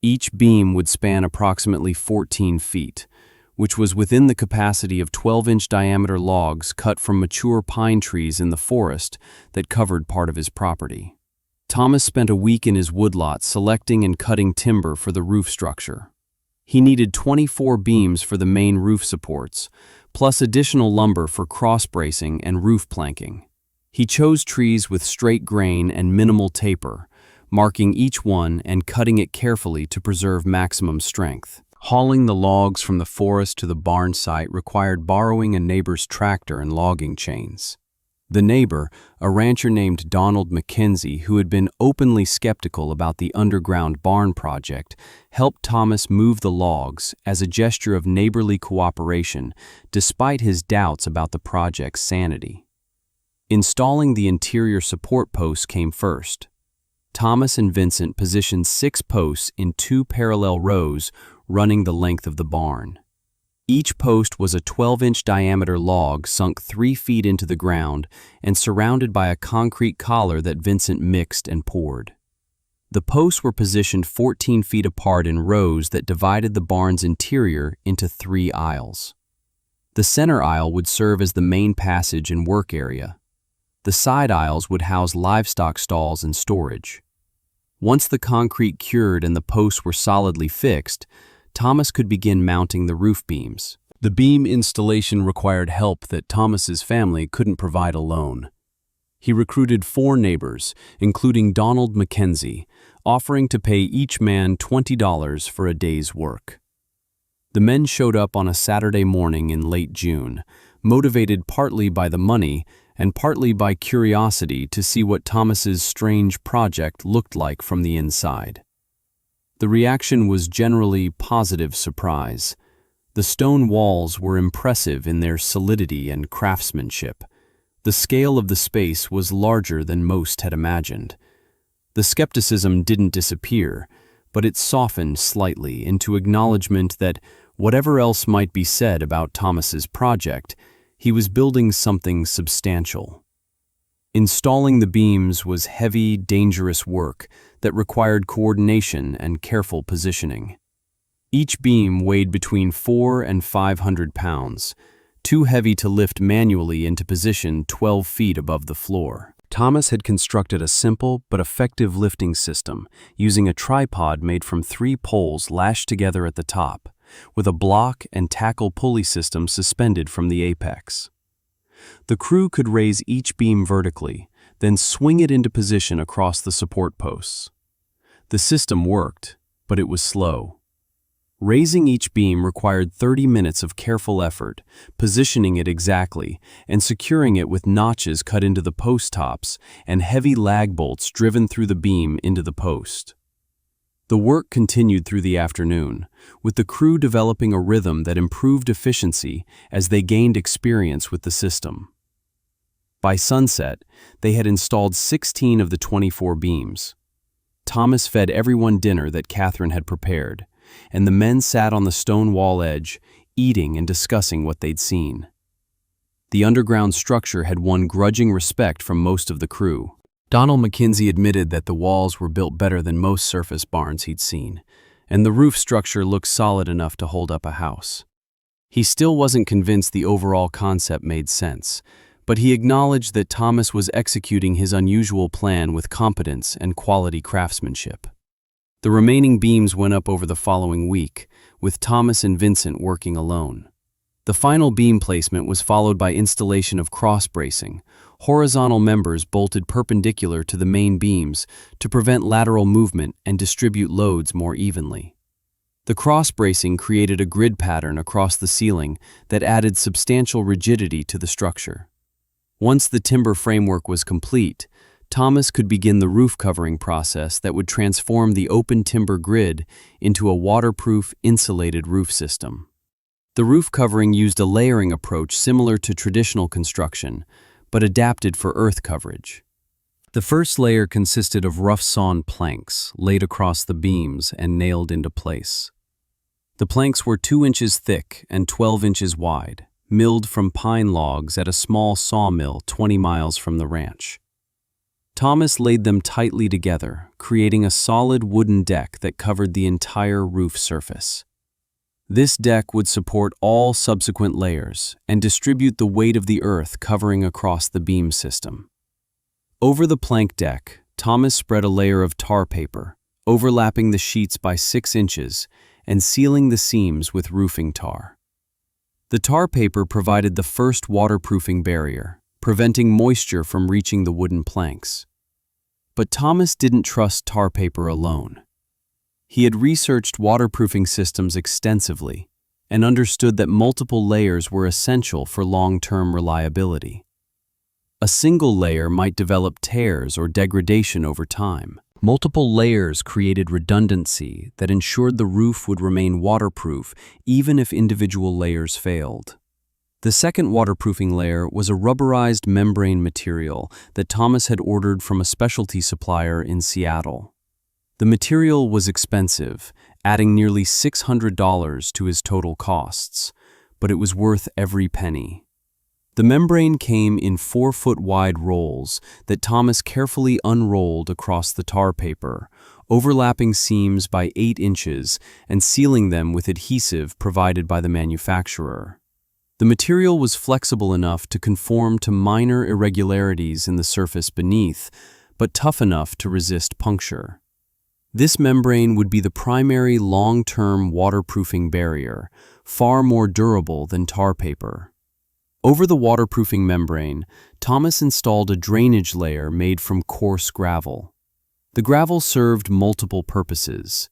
Each beam would span approximately 14 feet, which was within the capacity of 12-inch diameter logs cut from mature pine trees in the forest that covered part of his property. Thomas spent a week in his woodlot selecting and cutting timber for the roof structure. He needed 24 beams for the main roof supports, plus additional lumber for cross-bracing and roof planking. He chose trees with straight grain and minimal taper, marking each one and cutting it carefully to preserve maximum strength. Hauling the logs from the forest to the barn site required borrowing a neighbor's tractor and logging chains. The neighbor, a rancher named Donald McKenzie, who had been openly skeptical about the underground barn project, helped Thomas move the logs as a gesture of neighborly cooperation, despite his doubts about the project's sanity. Installing the interior support posts came first. Thomas and Vincent positioned 6 posts in 2 parallel rows running the length of the barn. Each post was a 12-inch diameter log sunk 3 feet into the ground and surrounded by a concrete collar that Vincent mixed and poured. The posts were positioned 14 feet apart in rows that divided the barn's interior into 3 aisles. The center aisle would serve as the main passage and work area. The side aisles would house livestock stalls and storage. Once the concrete cured and the posts were solidly fixed, Thomas could begin mounting the roof beams. The beam installation required help that Thomas's family couldn't provide alone. He recruited 4 neighbors, including Donald McKenzie, offering to pay each man $20 for a day's work. The men showed up on a Saturday morning in late June, motivated partly by the money and partly by curiosity to see what Thomas's strange project looked like from the inside. The reaction was generally positive surprise. The stone walls were impressive in their solidity and craftsmanship. The scale of the space was larger than most had imagined. The skepticism didn't disappear, but it softened slightly into acknowledgement that whatever else might be said about Thomas's project, he was building something substantial. Installing the beams was heavy, dangerous work that required coordination and careful positioning. Each beam weighed between 400 and 500 pounds, too heavy to lift manually into position 12 feet above the floor. Thomas had constructed a simple but effective lifting system using a tripod made from 3 poles lashed together at the top, with a block and tackle pulley system suspended from the apex. The crew could raise each beam vertically, then swing it into position across the support posts. The system worked, but it was slow. Raising each beam required 30 minutes of careful effort, positioning it exactly, and securing it with notches cut into the post tops and heavy lag bolts driven through the beam into the post. The work continued through the afternoon, with the crew developing a rhythm that improved efficiency as they gained experience with the system. By sunset, they had installed 16 of the 24 beams. Thomas fed everyone dinner that Catherine had prepared, and the men sat on the stone wall edge, eating and discussing what they'd seen. The underground structure had won grudging respect from most of the crew. Donald Mackenzie admitted that the walls were built better than most surface barns he'd seen, and the roof structure looked solid enough to hold up a house. He still wasn't convinced the overall concept made sense, but he acknowledged that Thomas was executing his unusual plan with competence and quality craftsmanship. The remaining beams went up over the following week, with Thomas and Vincent working alone. The final beam placement was followed by installation of cross bracing, horizontal members bolted perpendicular to the main beams to prevent lateral movement and distribute loads more evenly. The cross bracing created a grid pattern across the ceiling that added substantial rigidity to the structure. Once the timber framework was complete, Thomas could begin the roof covering process that would transform the open timber grid into a waterproof, insulated roof system. The roof covering used a layering approach similar to traditional construction, but adapted for earth coverage. The first layer consisted of rough-sawn planks laid across the beams and nailed into place. The planks were 2 inches thick and 12 inches wide, milled from pine logs at a small sawmill 20 miles from the ranch. Thomas laid them tightly together, creating a solid wooden deck that covered the entire roof surface. This deck would support all subsequent layers and distribute the weight of the earth covering across the beam system. Over the plank deck, Thomas spread a layer of tar paper, overlapping the sheets by 6 inches and sealing the seams with roofing tar. The tar paper provided the first waterproofing barrier, preventing moisture from reaching the wooden planks. But Thomas didn't trust tar paper alone. He had researched waterproofing systems extensively and understood that multiple layers were essential for long-term reliability. A single layer might develop tears or degradation over time. Multiple layers created redundancy that ensured the roof would remain waterproof even if individual layers failed. The second waterproofing layer was a rubberized membrane material that Thomas had ordered from a specialty supplier in Seattle. The material was expensive, adding nearly $600 to his total costs, but it was worth every penny. The membrane came in 4-foot-wide rolls that Thomas carefully unrolled across the tar paper, overlapping seams by 8 inches and sealing them with adhesive provided by the manufacturer. The material was flexible enough to conform to minor irregularities in the surface beneath, but tough enough to resist puncture. This membrane would be the primary long-term waterproofing barrier, far more durable than tar paper. Over the waterproofing membrane, Thomas installed a drainage layer made from coarse gravel. The gravel served multiple purposes.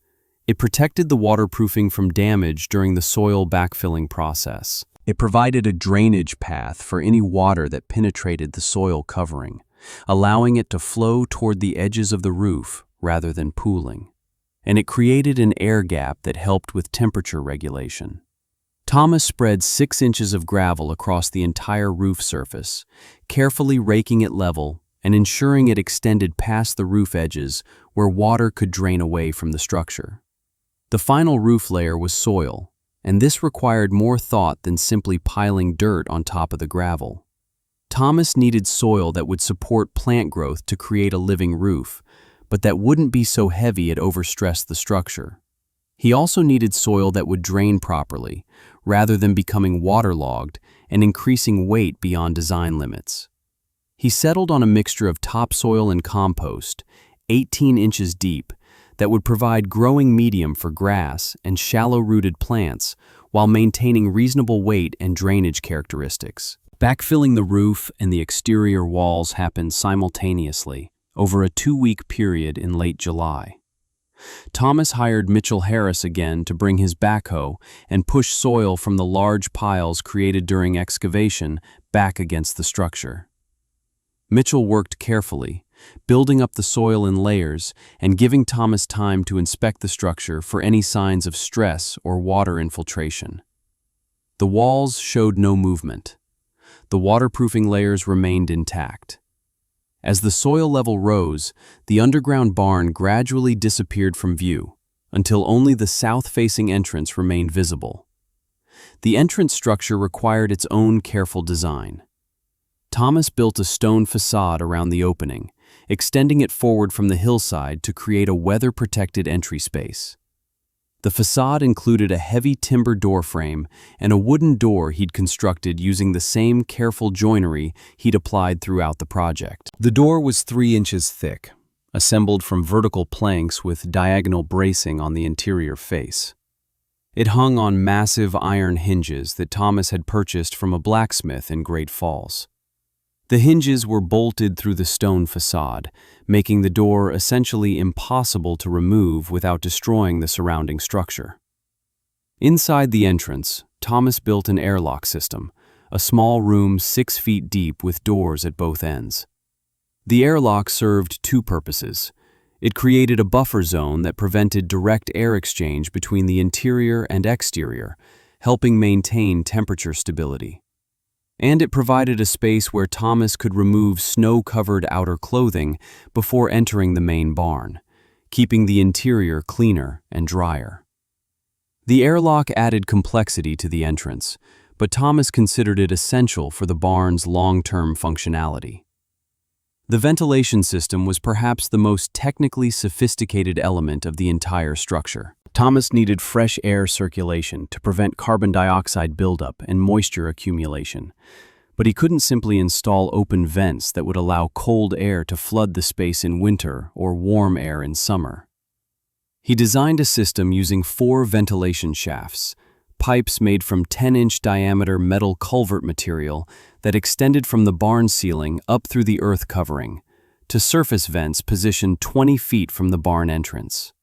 It protected the waterproofing from damage during the soil backfilling process. It provided a drainage path for any water that penetrated the soil covering, allowing it to flow toward the edges of the roof rather than pooling. And it created an air gap that helped with temperature regulation. Thomas spread 6 inches of gravel across the entire roof surface, carefully raking it level and ensuring it extended past the roof edges where water could drain away from the structure. The final roof layer was soil, and this required more thought than simply piling dirt on top of the gravel. Thomas needed soil that would support plant growth to create a living roof, but that wouldn't be so heavy it overstressed the structure. He also needed soil that would drain properly, rather than becoming waterlogged and increasing weight beyond design limits. He settled on a mixture of topsoil and compost, 18 inches deep, that would provide growing medium for grass and shallow-rooted plants while maintaining reasonable weight and drainage characteristics. Backfilling the roof and the exterior walls happened simultaneously over a 2-week period in late July. Thomas hired Mitchell Harris again to bring his backhoe and push soil from the large piles created during excavation back against the structure. Mitchell worked carefully, building up the soil in layers and giving Thomas time to inspect the structure for any signs of stress or water infiltration. The walls showed no movement. The waterproofing layers remained intact. As the soil level rose, the underground barn gradually disappeared from view, until only the south-facing entrance remained visible. The entrance structure required its own careful design. Thomas built a stone facade around the opening, extending it forward from the hillside to create a weather-protected entry space. The facade included a heavy timber door frame and a wooden door he'd constructed using the same careful joinery he'd applied throughout the project. The door was 3 inches thick, assembled from vertical planks with diagonal bracing on the interior face. It hung on massive iron hinges that Thomas had purchased from a blacksmith in Great Falls. The hinges were bolted through the stone facade, making the door essentially impossible to remove without destroying the surrounding structure. Inside the entrance, Thomas built an airlock system, a small room 6 feet deep with doors at both ends. The airlock served 2 purposes. It created a buffer zone that prevented direct air exchange between the interior and exterior, helping maintain temperature stability. And it provided a space where Thomas could remove snow-covered outer clothing before entering the main barn, keeping the interior cleaner and drier. The airlock added complexity to the entrance, but Thomas considered it essential for the barn's long-term functionality. The ventilation system was perhaps the most technically sophisticated element of the entire structure. Thomas needed fresh air circulation to prevent carbon dioxide buildup and moisture accumulation, but he couldn't simply install open vents that would allow cold air to flood the space in winter or warm air in summer. He designed a system using 4 ventilation shafts, pipes made from 10-inch diameter metal culvert material that extended from the barn ceiling up through the earth covering, to surface vents positioned 20 feet from the barn entrance.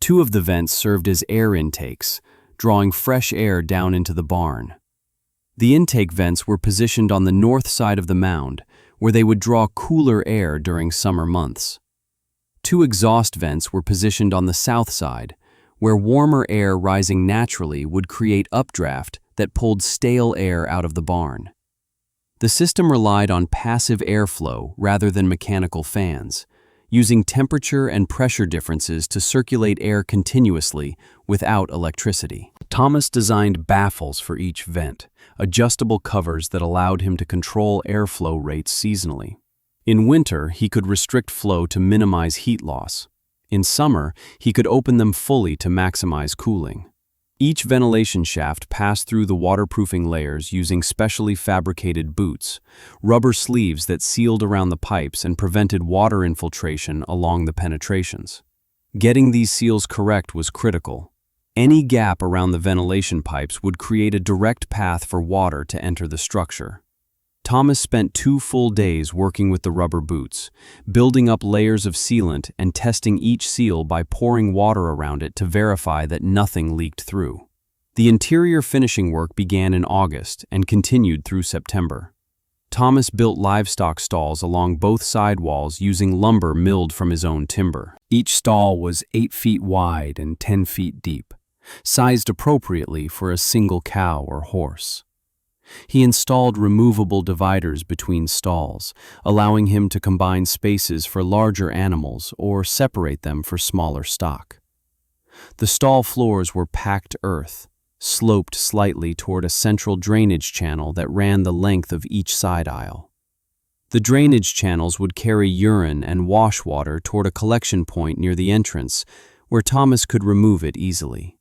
2 of the vents served as air intakes, drawing fresh air down into the barn. The intake vents were positioned on the north side of the mound, where they would draw cooler air during summer months. 2 exhaust vents were positioned on the south side, where warmer air rising naturally would create updraft that pulled stale air out of the barn. The system relied on passive airflow rather than mechanical fans, using temperature and pressure differences to circulate air continuously without electricity. Thomas designed baffles for each vent, adjustable covers that allowed him to control airflow rates seasonally. In winter, he could restrict flow to minimize heat loss. In summer, he could open them fully to maximize cooling. Each ventilation shaft passed through the waterproofing layers using specially fabricated boots, rubber sleeves that sealed around the pipes and prevented water infiltration along the penetrations. Getting these seals correct was critical. Any gap around the ventilation pipes would create a direct path for water to enter the structure. Thomas spent 2 full days working with the rubber boots, building up layers of sealant and testing each seal by pouring water around it to verify that nothing leaked through. The interior finishing work began in August and continued through September. Thomas built livestock stalls along both side walls using lumber milled from his own timber. Each stall was 8 feet wide and 10 feet deep, sized appropriately for a single cow or horse. He installed removable dividers between stalls, allowing him to combine spaces for larger animals or separate them for smaller stock. The stall floors were packed earth, sloped slightly toward a central drainage channel that ran the length of each side aisle. The drainage channels would carry urine and wash water toward a collection point near the entrance, where Thomas could remove it easily.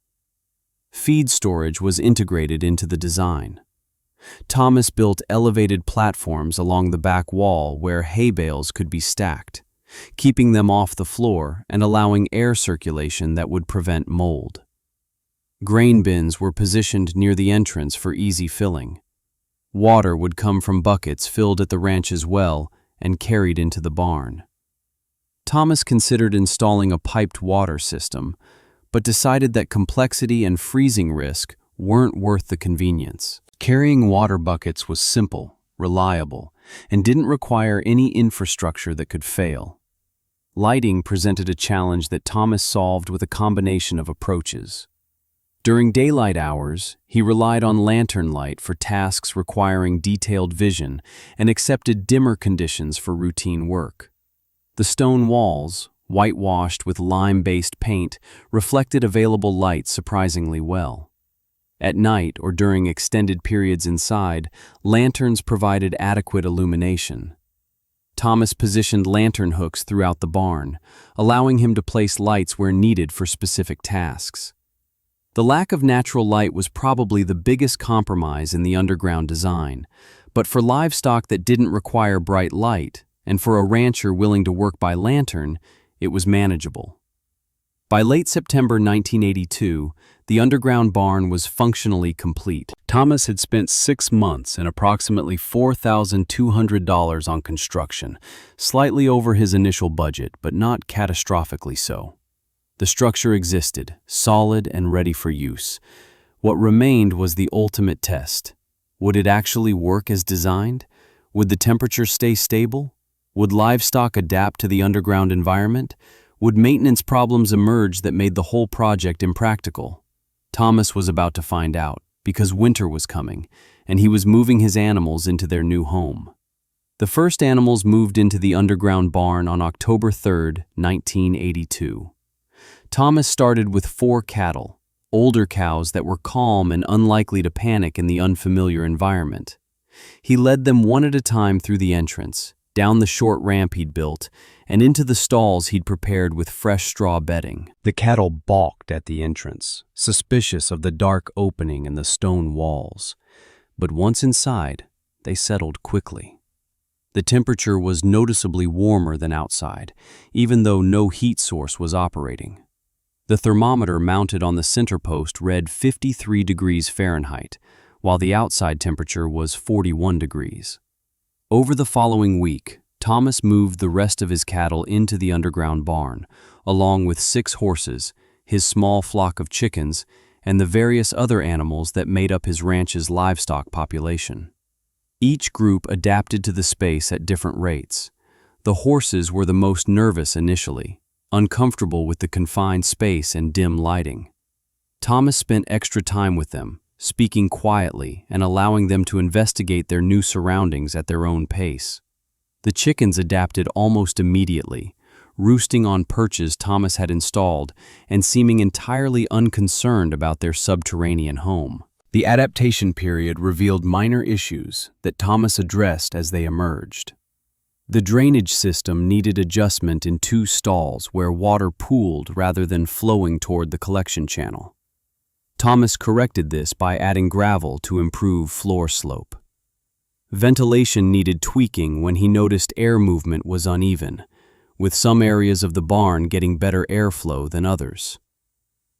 Feed storage was integrated into the design. Thomas built elevated platforms along the back wall where hay bales could be stacked, keeping them off the floor and allowing air circulation that would prevent mold. Grain bins were positioned near the entrance for easy filling. Water would come from buckets filled at the ranch's well and carried into the barn. Thomas considered installing a piped water system, but decided that complexity and freezing risk weren't worth the convenience. Carrying water buckets was simple, reliable, and didn't require any infrastructure that could fail. Lighting presented a challenge that Thomas solved with a combination of approaches. During daylight hours, he relied on lantern light for tasks requiring detailed vision and accepted dimmer conditions for routine work. The stone walls, whitewashed with lime-based paint, reflected available light surprisingly well. At night or during extended periods inside, lanterns provided adequate illumination. Thomas positioned lantern hooks throughout the barn, allowing him to place lights where needed for specific tasks. The lack of natural light was probably the biggest compromise in the underground design, but for livestock that didn't require bright light, and for a rancher willing to work by lantern, it was manageable. By late September 1982, the underground barn was functionally complete. Thomas had spent 6 months and approximately $4,200 on construction, slightly over his initial budget, but not catastrophically so. The structure existed, solid and ready for use. What remained was the ultimate test. Would it actually work as designed? Would the temperature stay stable? Would livestock adapt to the underground environment? Would maintenance problems emerge that made the whole project impractical? Thomas was about to find out, because winter was coming, and he was moving his animals into their new home. The first animals moved into the underground barn on October 3, 1982. Thomas started with 4 cattle, older cows that were calm and unlikely to panic in the unfamiliar environment. He led them one at a time through the entrance, down the short ramp he'd built, and into the stalls he'd prepared with fresh straw bedding. The cattle balked at the entrance, suspicious of the dark opening and the stone walls. But once inside, they settled quickly. The temperature was noticeably warmer than outside, even though no heat source was operating. The thermometer mounted on the center post read 53 degrees Fahrenheit, while the outside temperature was 41 degrees. Over the following week, Thomas moved the rest of his cattle into the underground barn, along with 6 horses, his small flock of chickens, and the various other animals that made up his ranch's livestock population. Each group adapted to the space at different rates. The horses were the most nervous initially, uncomfortable with the confined space and dim lighting. Thomas spent extra time with them, speaking quietly and allowing them to investigate their new surroundings at their own pace. The chickens adapted almost immediately, roosting on perches Thomas had installed and seeming entirely unconcerned about their subterranean home. The adaptation period revealed minor issues that Thomas addressed as they emerged. The drainage system needed adjustment in 2 stalls where water pooled rather than flowing toward the collection channel. Thomas corrected this by adding gravel to improve floor slope. Ventilation needed tweaking when he noticed air movement was uneven, with some areas of the barn getting better airflow than others.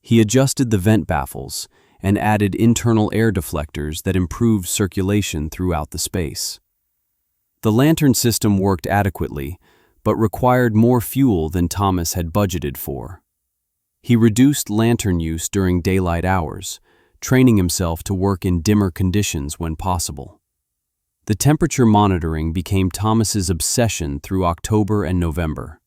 He adjusted the vent baffles and added internal air deflectors that improved circulation throughout the space. The lantern system worked adequately, but required more fuel than Thomas had budgeted for. He reduced lantern use during daylight hours, training himself to work in dimmer conditions when possible. The temperature monitoring became Thomas's obsession through October and November.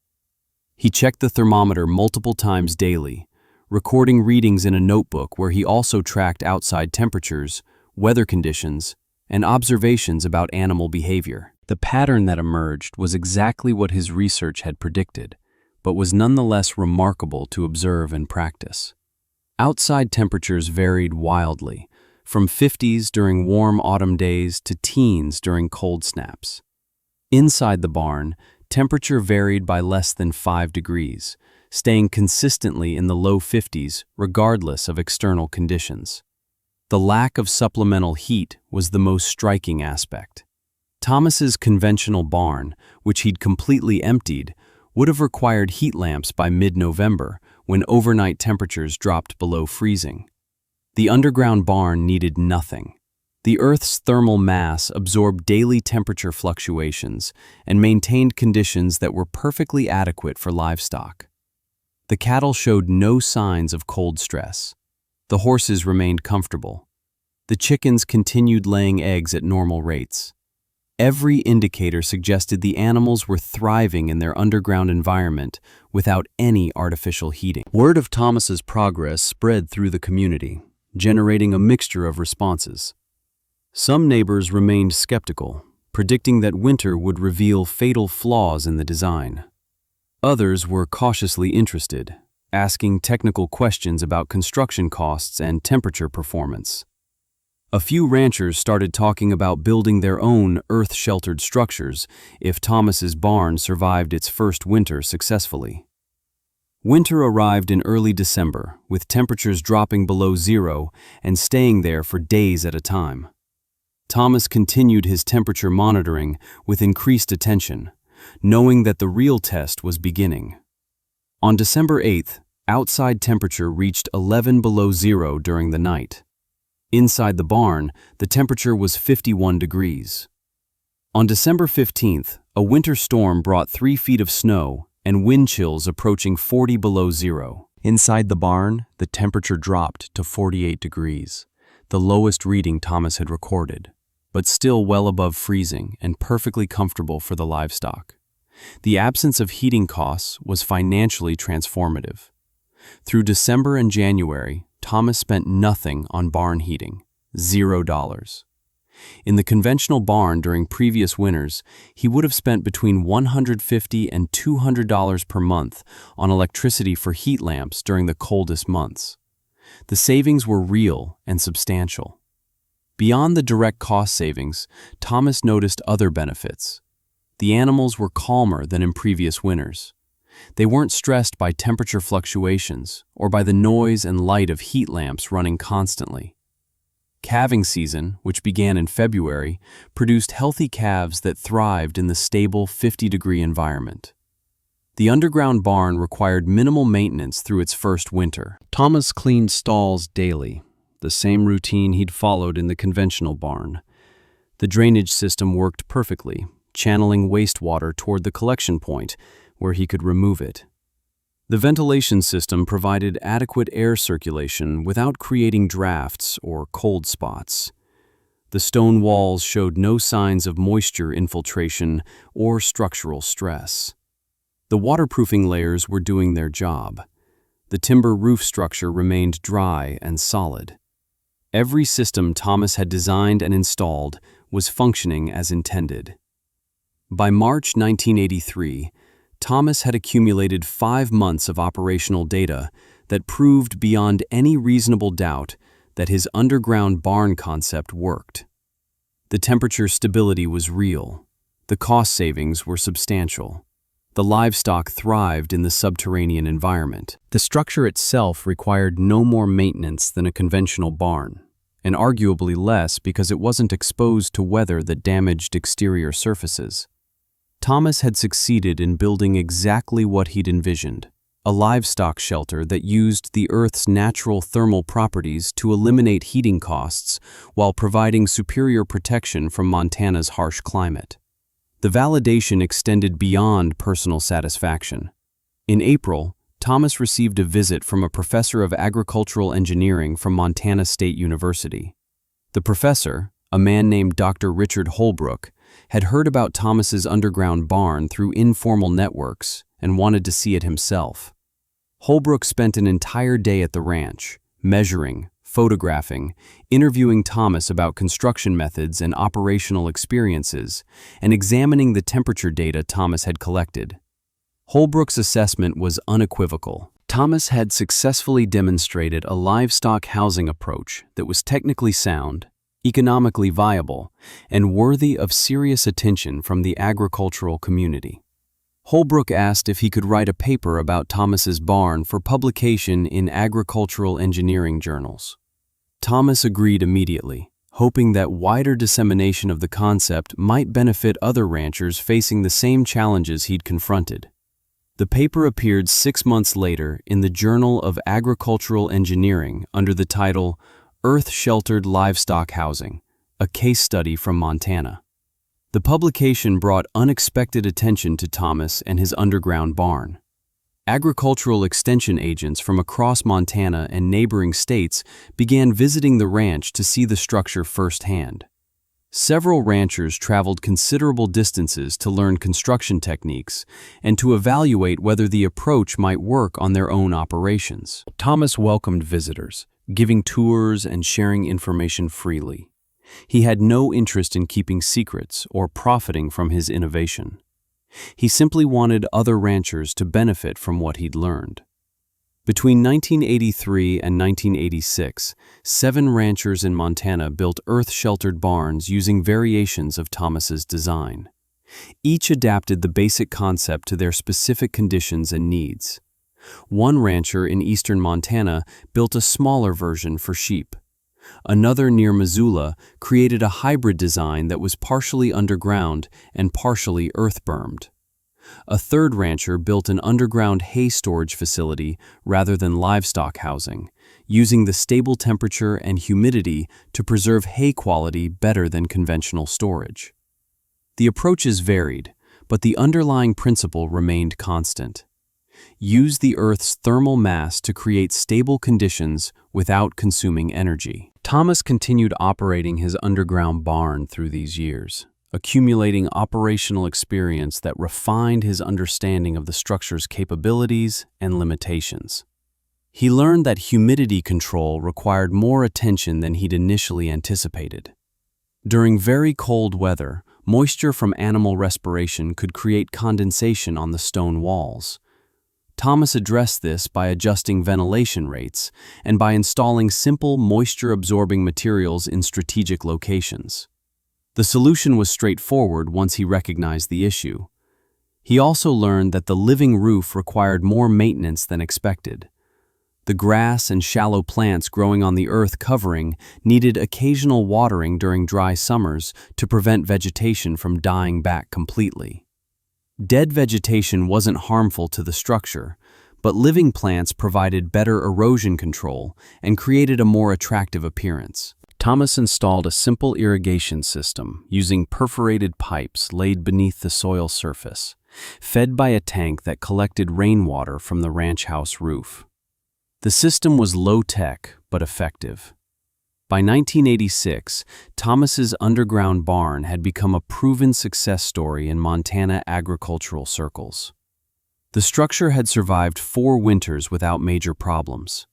He checked the thermometer multiple times daily, recording readings in a notebook where he also tracked outside temperatures, weather conditions, and observations about animal behavior. The pattern that emerged was exactly what his research had predicted, but was nonetheless remarkable to observe and practice. Outside temperatures varied wildly, from 50s during warm autumn days to teens during cold snaps. Inside the barn, temperature varied by less than 5 degrees, staying consistently in the low 50s regardless of external conditions. The lack of supplemental heat was the most striking aspect. Thomas's conventional barn, which he'd completely emptied, would have required heat lamps by mid-November when overnight temperatures dropped below freezing. The underground barn needed nothing. The Earth's thermal mass absorbed daily temperature fluctuations and maintained conditions that were perfectly adequate for livestock. The cattle showed no signs of cold stress. The horses remained comfortable. The chickens continued laying eggs at normal rates. Every indicator suggested the animals were thriving in their underground environment without any artificial heating. Word of Thomas's progress spread through the community, generating a mixture of responses. Some neighbors remained skeptical, predicting that winter would reveal fatal flaws in the design. Others were cautiously interested, asking technical questions about construction costs and temperature performance. A few ranchers started talking about building their own earth-sheltered structures if Thomas's barn survived its first winter successfully. Winter arrived in early December, with temperatures dropping below zero and staying there for days at a time. Thomas continued his temperature monitoring with increased attention, knowing that the real test was beginning. On December 8th, outside temperature reached 11 below zero during the night. Inside the barn, the temperature was 51 degrees. On December 15th, a winter storm brought 3 feet of snow and wind chills approaching 40 below zero. Inside the barn, the temperature dropped to 48 degrees, the lowest reading Thomas had recorded, but still well above freezing and perfectly comfortable for the livestock. The absence of heating costs was financially transformative. Through December and January, Thomas spent nothing on barn heating, $0. In the conventional barn during previous winters, he would have spent between $150 and $200 per month on electricity for heat lamps during the coldest months. The savings were real and substantial. Beyond the direct cost savings, Thomas noticed other benefits. The animals were calmer than in previous winters. They weren't stressed by temperature fluctuations or by the noise and light of heat lamps running constantly. Calving season, which began in February, produced healthy calves that thrived in the stable 50-degree environment. The underground barn required minimal maintenance through its first winter. Thomas cleaned stalls daily, the same routine he'd followed in the conventional barn. The drainage system worked perfectly, channeling wastewater toward the collection point, where he could remove it. The ventilation system provided adequate air circulation without creating drafts or cold spots. The stone walls showed no signs of moisture infiltration or structural stress. The waterproofing layers were doing their job. The timber roof structure remained dry and solid. Every system Thomas had designed and installed was functioning as intended. By March 1983, Thomas had accumulated 5 months of operational data that proved beyond any reasonable doubt that his underground barn concept worked. The temperature stability was real. The cost savings were substantial. The livestock thrived in the subterranean environment. The structure itself required no more maintenance than a conventional barn, and arguably less because it wasn't exposed to weather that damaged exterior surfaces. Thomas had succeeded in building exactly what he'd envisioned, a livestock shelter that used the Earth's natural thermal properties to eliminate heating costs while providing superior protection from Montana's harsh climate. The validation extended beyond personal satisfaction. In April, Thomas received a visit from a professor of agricultural engineering from Montana State University. The professor, a man named Dr. Richard Holbrook, had heard about Thomas's underground barn through informal networks and wanted to see it himself. Holbrook spent an entire day at the ranch, measuring, photographing, interviewing Thomas about construction methods and operational experiences, and examining the temperature data Thomas had collected. Holbrook's assessment was unequivocal. Thomas had successfully demonstrated a livestock housing approach that was technically sound, economically viable, and worthy of serious attention from the agricultural community. Holbrook asked if he could write a paper about Thomas's barn for publication in agricultural engineering journals. Thomas agreed immediately, hoping that wider dissemination of the concept might benefit other ranchers facing the same challenges he'd confronted. The paper appeared 6 months later in the Journal of Agricultural Engineering under the title Earth-Sheltered Livestock Housing, a Case Study from Montana. The publication brought unexpected attention to Thomas and his underground barn. Agricultural extension agents from across Montana and neighboring states began visiting the ranch to see the structure firsthand. Several ranchers traveled considerable distances to learn construction techniques and to evaluate whether the approach might work on their own operations. Thomas welcomed visitors, giving tours and sharing information freely. He had no interest in keeping secrets or profiting from his innovation. He simply wanted other ranchers to benefit from what he'd learned. Between 1983 and 1986, 7 ranchers in Montana built earth-sheltered barns using variations of Thomas's design. Each adapted the basic concept to their specific conditions and needs. One rancher in eastern Montana built a smaller version for sheep. Another near Missoula created a hybrid design that was partially underground and partially earth-bermed. A third rancher built an underground hay storage facility rather than livestock housing, using the stable temperature and humidity to preserve hay quality better than conventional storage. The approaches varied, but the underlying principle remained constant. Use the Earth's thermal mass to create stable conditions without consuming energy. Thomas continued operating his underground barn through these years, accumulating operational experience that refined his understanding of the structure's capabilities and limitations. He learned that humidity control required more attention than he'd initially anticipated. During very cold weather, moisture from animal respiration could create condensation on the stone walls. Thomas addressed this by adjusting ventilation rates and by installing simple moisture-absorbing materials in strategic locations. The solution was straightforward once he recognized the issue. He also learned that the living roof required more maintenance than expected. The grass and shallow plants growing on the earth covering needed occasional watering during dry summers to prevent vegetation from dying back completely. Dead vegetation wasn't harmful to the structure, but living plants provided better erosion control and created a more attractive appearance. Thomas installed a simple irrigation system using perforated pipes laid beneath the soil surface, fed by a tank that collected rainwater from the ranch house roof. The system was low-tech but effective. By 1986, Thomas's underground barn had become a proven success story in Montana agricultural circles. The structure had survived 4 winters without major problems.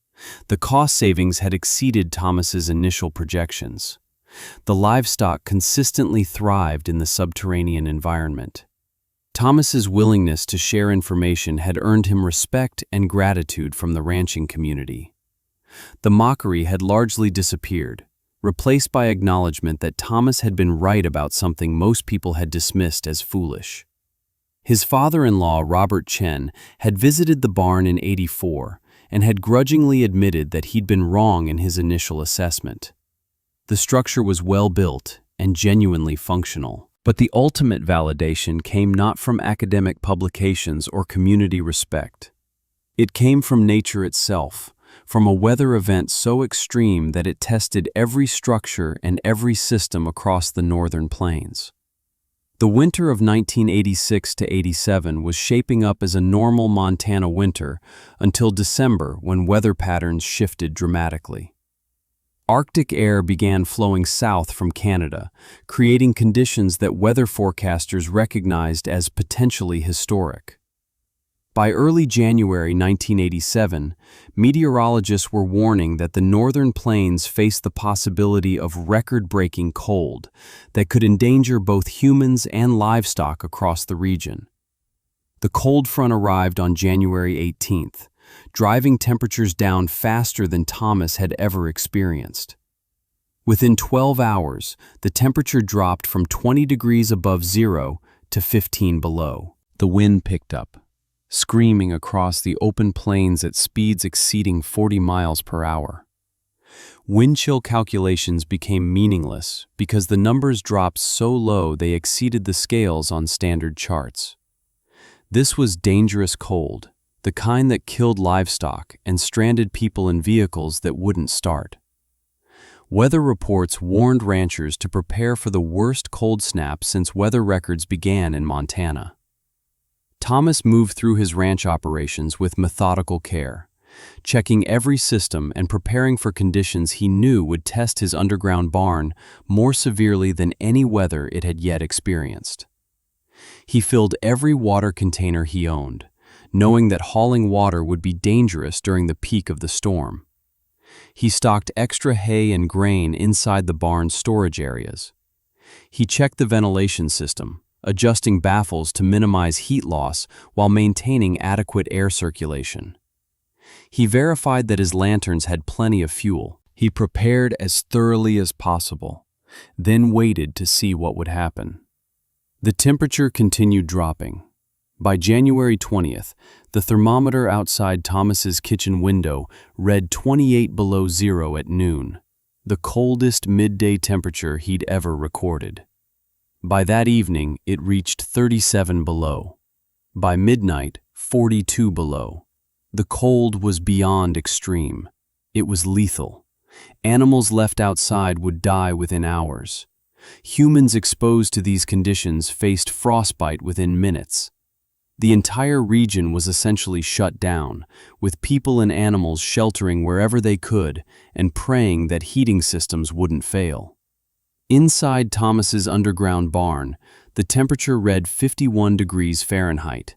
The cost savings had exceeded Thomas's initial projections. The livestock consistently thrived in the subterranean environment. Thomas's willingness to share information had earned him respect and gratitude from the ranching community. The mockery had largely disappeared, replaced by acknowledgement that Thomas had been right about something most people had dismissed as foolish. His father-in-law, Robert Chen, had visited the barn in '84 and had grudgingly admitted that he'd been wrong in his initial assessment. The structure was well built and genuinely functional, but the ultimate validation came not from academic publications or community respect. It came from nature itself, from a weather event so extreme that it tested every structure and every system across the northern plains. The winter of 1986 to '87 was shaping up as a normal Montana winter until December, when weather patterns shifted dramatically. Arctic air began flowing south from Canada, creating conditions that weather forecasters recognized as potentially historic. By early January 1987, meteorologists were warning that the northern plains faced the possibility of record-breaking cold that could endanger both humans and livestock across the region. The cold front arrived on January 18th, driving temperatures down faster than Thomas had ever experienced. Within 12 hours, the temperature dropped from 20 degrees above zero to 15 below. The wind picked up, screaming across the open plains at speeds exceeding 40 miles per hour. Wind chill calculations became meaningless because the numbers dropped so low they exceeded the scales on standard charts. This was dangerous cold, the kind that killed livestock and stranded people in vehicles that wouldn't start. Weather reports warned ranchers to prepare for the worst cold snap since weather records began in Montana. Thomas moved through his ranch operations with methodical care, checking every system and preparing for conditions he knew would test his underground barn more severely than any weather it had yet experienced. He filled every water container he owned, knowing that hauling water would be dangerous during the peak of the storm. He stocked extra hay and grain inside the barn's storage areas. He checked the ventilation system, adjusting baffles to minimize heat loss while maintaining adequate air circulation. He verified that his lanterns had plenty of fuel. He prepared as thoroughly as possible, then waited to see what would happen. The temperature continued dropping. By January 20th, the thermometer outside Thomas's kitchen window read 28 below zero at noon, the coldest midday temperature he'd ever recorded. By that evening, it reached 37 below. By midnight, 42 below. The cold was beyond extreme. It was lethal. Animals left outside would die within hours. Humans exposed to these conditions faced frostbite within minutes. The entire region was essentially shut down, with people and animals sheltering wherever they could and praying that heating systems wouldn't fail. Inside Thomas's underground barn, the temperature read 51 degrees Fahrenheit.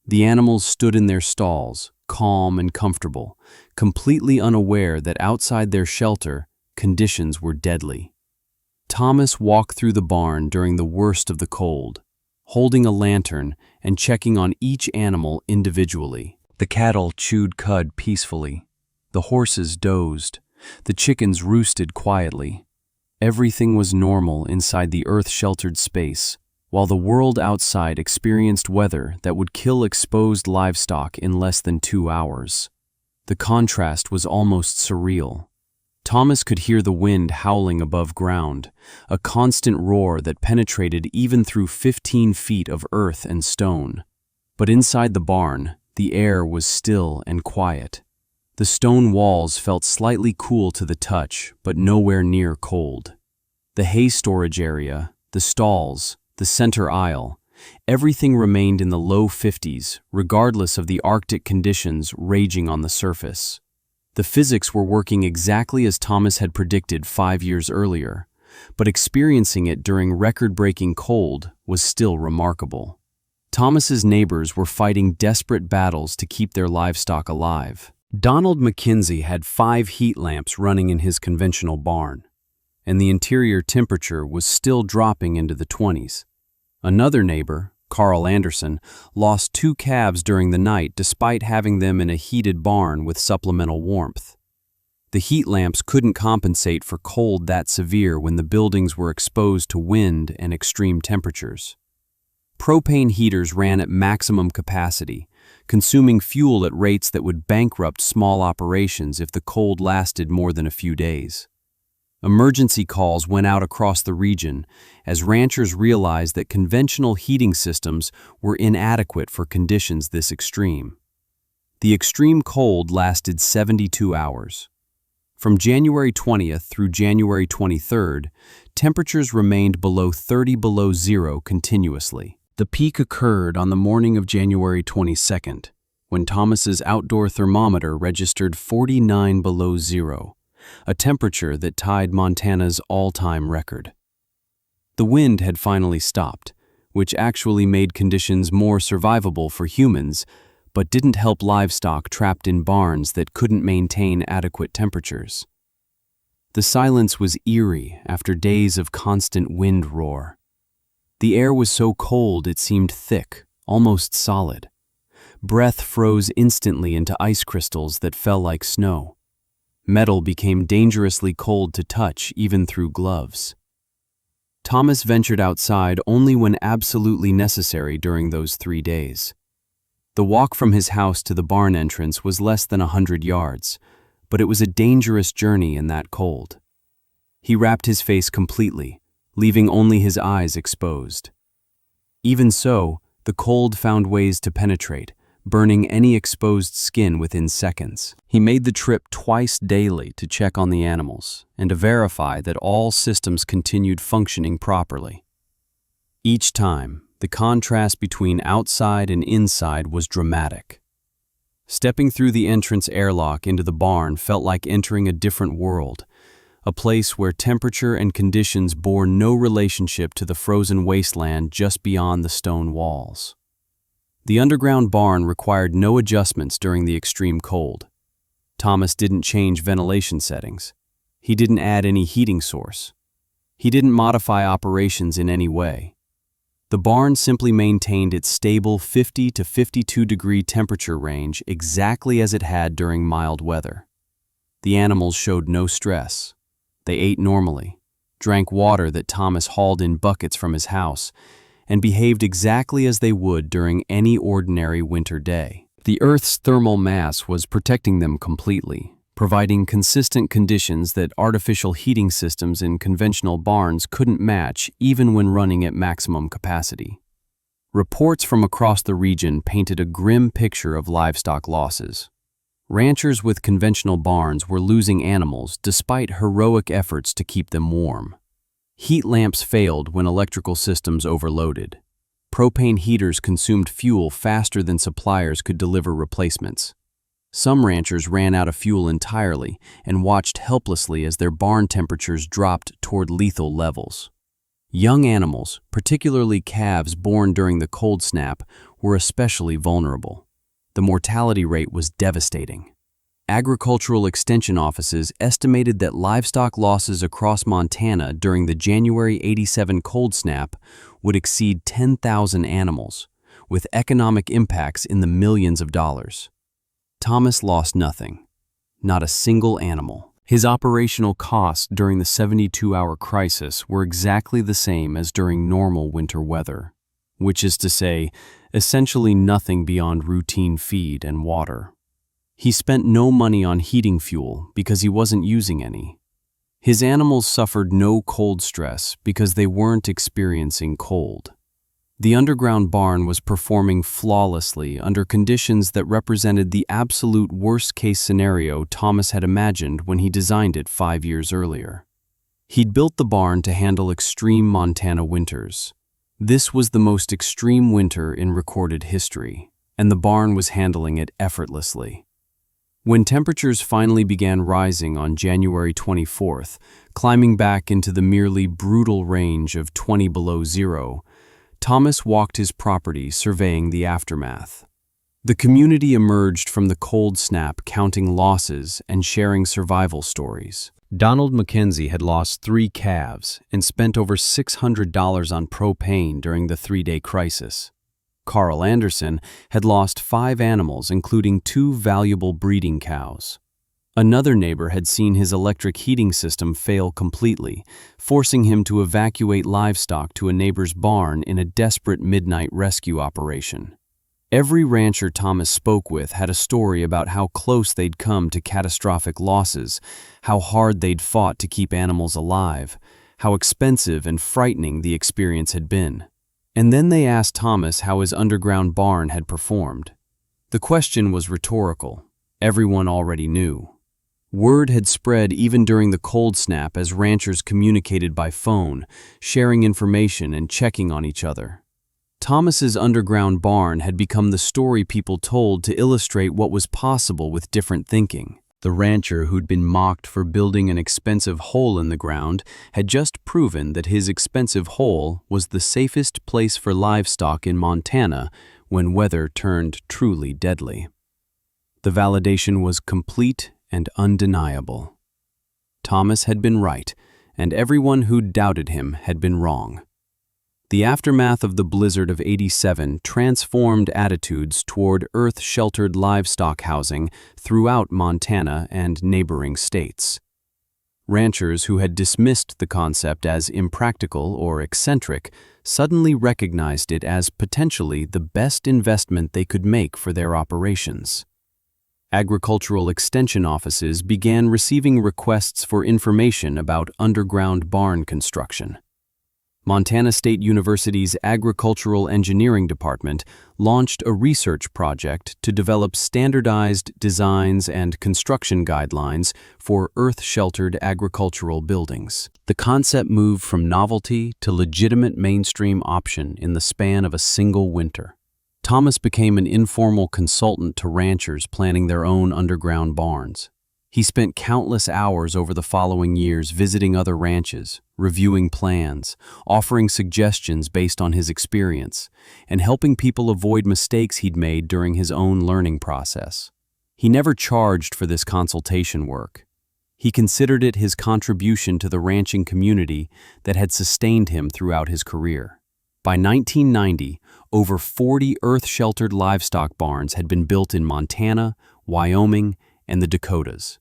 The animals stood in their stalls, calm and comfortable, completely unaware that outside their shelter, conditions were deadly. Thomas walked through the barn during the worst of the cold, holding a lantern and checking on each animal individually. The cattle chewed cud peacefully. The horses dozed. The chickens roosted quietly. Everything was normal inside the earth-sheltered space, while the world outside experienced weather that would kill exposed livestock in less than 2 hours. The contrast was almost surreal. Thomas could hear the wind howling above ground, a constant roar that penetrated even through 15 feet of earth and stone. But inside the barn, the air was still and quiet. The stone walls felt slightly cool to the touch, but nowhere near cold. The hay storage area, the stalls, the center aisle, everything remained in the low 50s, regardless of the Arctic conditions raging on the surface. The physics were working exactly as Thomas had predicted 5 years earlier, but experiencing it during record-breaking cold was still remarkable. Thomas's neighbors were fighting desperate battles to keep their livestock alive. Donald McKenzie had 5 heat lamps running in his conventional barn, and the interior temperature was still dropping into the 20s. Another neighbor, Carl Anderson, lost 2 calves during the night despite having them in a heated barn with supplemental warmth. The heat lamps couldn't compensate for cold that severe when the buildings were exposed to wind and extreme temperatures. Propane heaters ran at maximum capacity, consuming fuel at rates that would bankrupt small operations if the cold lasted more than a few days. Emergency calls went out across the region as ranchers realized that conventional heating systems were inadequate for conditions this extreme. The extreme cold lasted 72 hours. From January 20th through January 23rd, temperatures remained below 30 below zero continuously. The peak occurred on the morning of January 22nd, when Thomas's outdoor thermometer registered 49 below zero, a temperature that tied Montana's all-time record. The wind had finally stopped, which actually made conditions more survivable for humans, but didn't help livestock trapped in barns that couldn't maintain adequate temperatures. The silence was eerie after days of constant wind roar. The air was so cold it seemed thick, almost solid. Breath froze instantly into ice crystals that fell like snow. Metal became dangerously cold to touch even through gloves. Thomas ventured outside only when absolutely necessary during those 3 days. The walk from his house to the barn entrance was less than 100 yards, but it was a dangerous journey in that cold. He wrapped his face completely, leaving only his eyes exposed. Even so, the cold found ways to penetrate, burning any exposed skin within seconds. He made the trip twice daily to check on the animals and to verify that all systems continued functioning properly. Each time, the contrast between outside and inside was dramatic. Stepping through the entrance airlock into the barn felt like entering a different world, a place where temperature and conditions bore no relationship to the frozen wasteland just beyond the stone walls. The underground barn required no adjustments during the extreme cold. Thomas didn't change ventilation settings. He didn't add any heating source. He didn't modify operations in any way. The barn simply maintained its stable 50 to 52 degree temperature range exactly as it had during mild weather. The animals showed no stress. They ate normally, drank water that Thomas hauled in buckets from his house, and behaved exactly as they would during any ordinary winter day. The Earth's thermal mass was protecting them completely, providing consistent conditions that artificial heating systems in conventional barns couldn't match even when running at maximum capacity. Reports from across the region painted a grim picture of livestock losses. Ranchers with conventional barns were losing animals despite heroic efforts to keep them warm. Heat lamps failed when electrical systems overloaded. Propane heaters consumed fuel faster than suppliers could deliver replacements. Some ranchers ran out of fuel entirely and watched helplessly as their barn temperatures dropped toward lethal levels. Young animals, particularly calves born during the cold snap, were especially vulnerable. The mortality rate was devastating. Agricultural extension offices estimated that livestock losses across Montana during the January '87 cold snap would exceed 10,000 animals, with economic impacts in the millions of dollars. Thomas lost nothing, not a single animal. His operational costs during the 72-hour crisis were exactly the same as during normal winter weather, which is to say, essentially nothing beyond routine feed and water. He spent no money on heating fuel because he wasn't using any. His animals suffered no cold stress because they weren't experiencing cold. The underground barn was performing flawlessly under conditions that represented the absolute worst-case scenario Thomas had imagined when he designed it 5 years earlier. He'd built the barn to handle extreme Montana winters. This was the most extreme winter in recorded history, and the barn was handling it effortlessly. When temperatures finally began rising on January 24th, climbing back into the merely brutal range of 20 below zero, Thomas walked his property surveying the aftermath. The community emerged from the cold snap counting losses and sharing survival stories. Donald McKenzie had lost 3 calves and spent over $600 on propane during the 3-day crisis. Carl Anderson had lost 5 animals, including 2 valuable breeding cows. Another neighbor had seen his electric heating system fail completely, forcing him to evacuate livestock to a neighbor's barn in a desperate midnight rescue operation. Every rancher Thomas spoke with had a story about how close they'd come to catastrophic losses, how hard they'd fought to keep animals alive, how expensive and frightening the experience had been. And then they asked Thomas how his underground barn had performed. The question was rhetorical. Everyone already knew. Word had spread even during the cold snap as ranchers communicated by phone, sharing information and checking on each other. Thomas's underground barn had become the story people told to illustrate what was possible with different thinking. The rancher who'd been mocked for building an expensive hole in the ground had just proven that his expensive hole was the safest place for livestock in Montana when weather turned truly deadly. The validation was complete and undeniable. Thomas had been right, and everyone who'd doubted him had been wrong. The aftermath of the blizzard of '87 transformed attitudes toward earth-sheltered livestock housing throughout Montana and neighboring states. Ranchers who had dismissed the concept as impractical or eccentric suddenly recognized it as potentially the best investment they could make for their operations. Agricultural extension offices began receiving requests for information about underground barn construction. Montana State University's Agricultural Engineering Department launched a research project to develop standardized designs and construction guidelines for earth-sheltered agricultural buildings. The concept moved from novelty to legitimate mainstream option in the span of a single winter. Thomas became an informal consultant to ranchers planning their own underground barns. He spent countless hours over the following years visiting other ranches, reviewing plans, offering suggestions based on his experience, and helping people avoid mistakes he'd made during his own learning process. He never charged for this consultation work. He considered it his contribution to the ranching community that had sustained him throughout his career. By 1990, over 40 earth-sheltered livestock barns had been built in Montana, Wyoming, and the Dakotas.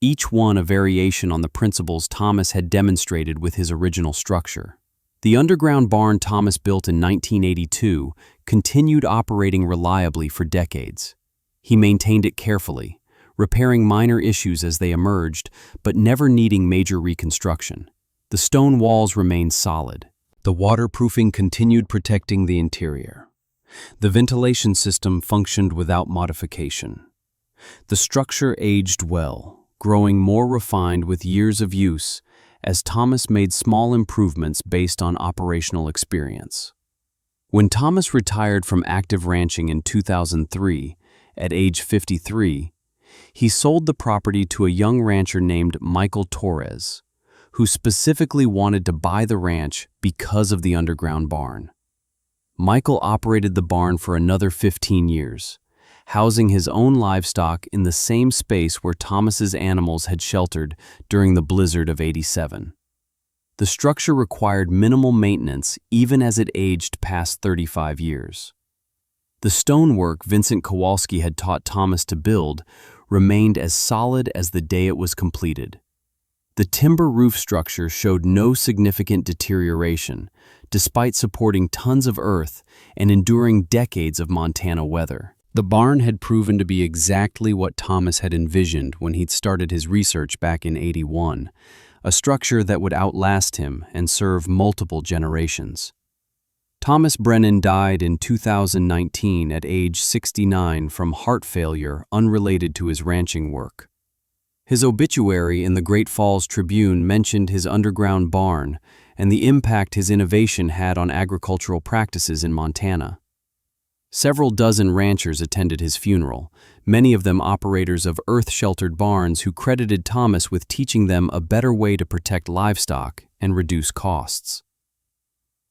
Each one a variation on the principles Thomas had demonstrated with his original structure. The underground barn Thomas built in 1982 continued operating reliably for decades. He maintained it carefully, repairing minor issues as they emerged, but never needing major reconstruction. The stone walls remained solid. The waterproofing continued protecting the interior. The ventilation system functioned without modification. The structure aged well, growing more refined with years of use as Thomas made small improvements based on operational experience. When Thomas retired from active ranching in 2003, at age 53, he sold the property to a young rancher named Michael Torres, who specifically wanted to buy the ranch because of the underground barn. Michael operated the barn for another 15 years, housing his own livestock in the same space where Thomas's animals had sheltered during the blizzard of '87. The structure required minimal maintenance even as it aged past 35 years. The stonework Vincent Kowalski had taught Thomas to build remained as solid as the day it was completed. The timber roof structure showed no significant deterioration, despite supporting tons of earth and enduring decades of Montana weather. The barn had proven to be exactly what Thomas had envisioned when he'd started his research back in '81, a structure that would outlast him and serve multiple generations. Thomas Brennan died in 2019 at age 69 from heart failure unrelated to his ranching work. His obituary in the Great Falls Tribune mentioned his underground barn and the impact his innovation had on agricultural practices in Montana. Several dozen ranchers attended his funeral, many of them operators of earth-sheltered barns who credited Thomas with teaching them a better way to protect livestock and reduce costs.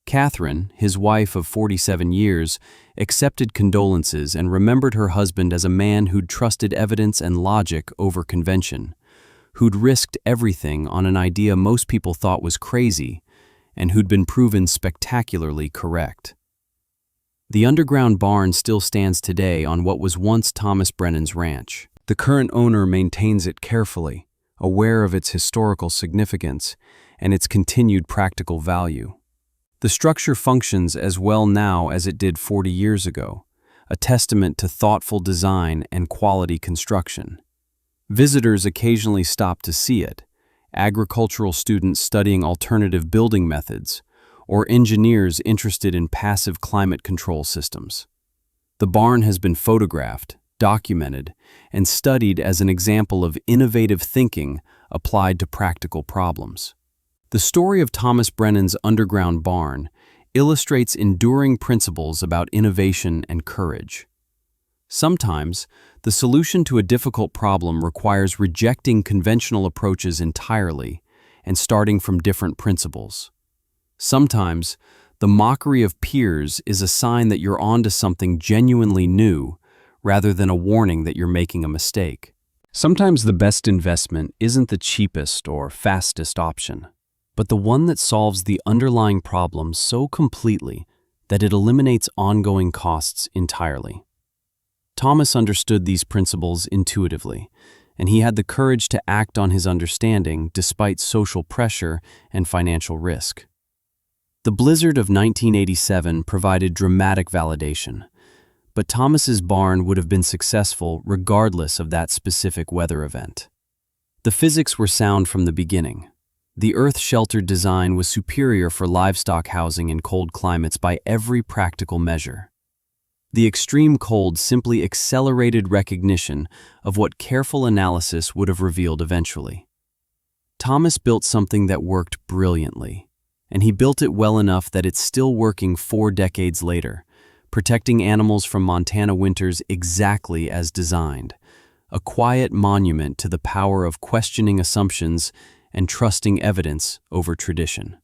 Catherine, his wife of 47 years, accepted condolences and remembered her husband as a man who'd trusted evidence and logic over convention, who'd risked everything on an idea most people thought was crazy, and who'd been proven spectacularly correct. The underground barn still stands today on what was once Thomas Brennan's ranch. The current owner maintains it carefully, aware of its historical significance and its continued practical value. The structure functions as well now as it did 40 years ago, a testament to thoughtful design and quality construction. Visitors occasionally stop to see it, agricultural students studying alternative building methods, or engineers interested in passive climate control systems. The barn has been photographed, documented, and studied as an example of innovative thinking applied to practical problems. The story of Thomas Brennan's underground barn illustrates enduring principles about innovation and courage. Sometimes, the solution to a difficult problem requires rejecting conventional approaches entirely and starting from different principles. Sometimes, the mockery of peers is a sign that you're onto something genuinely new rather than a warning that you're making a mistake. Sometimes the best investment isn't the cheapest or fastest option. but the one that solves the underlying problem so completely that it eliminates ongoing costs entirely. Thomas understood these principles intuitively, and he had the courage to act on his understanding despite social pressure and financial risk. The blizzard of 1987 provided dramatic validation, but Thomas's barn would have been successful regardless of that specific weather event. The physics were sound from the beginning. The earth-sheltered design was superior for livestock housing in cold climates by every practical measure. The extreme cold simply accelerated recognition of what careful analysis would have revealed eventually. Thomas built something that worked brilliantly, and he built it well enough that it's still working 4 decades later, protecting animals from Montana winters exactly as designed, a quiet monument to the power of questioning assumptions and trusting evidence over tradition.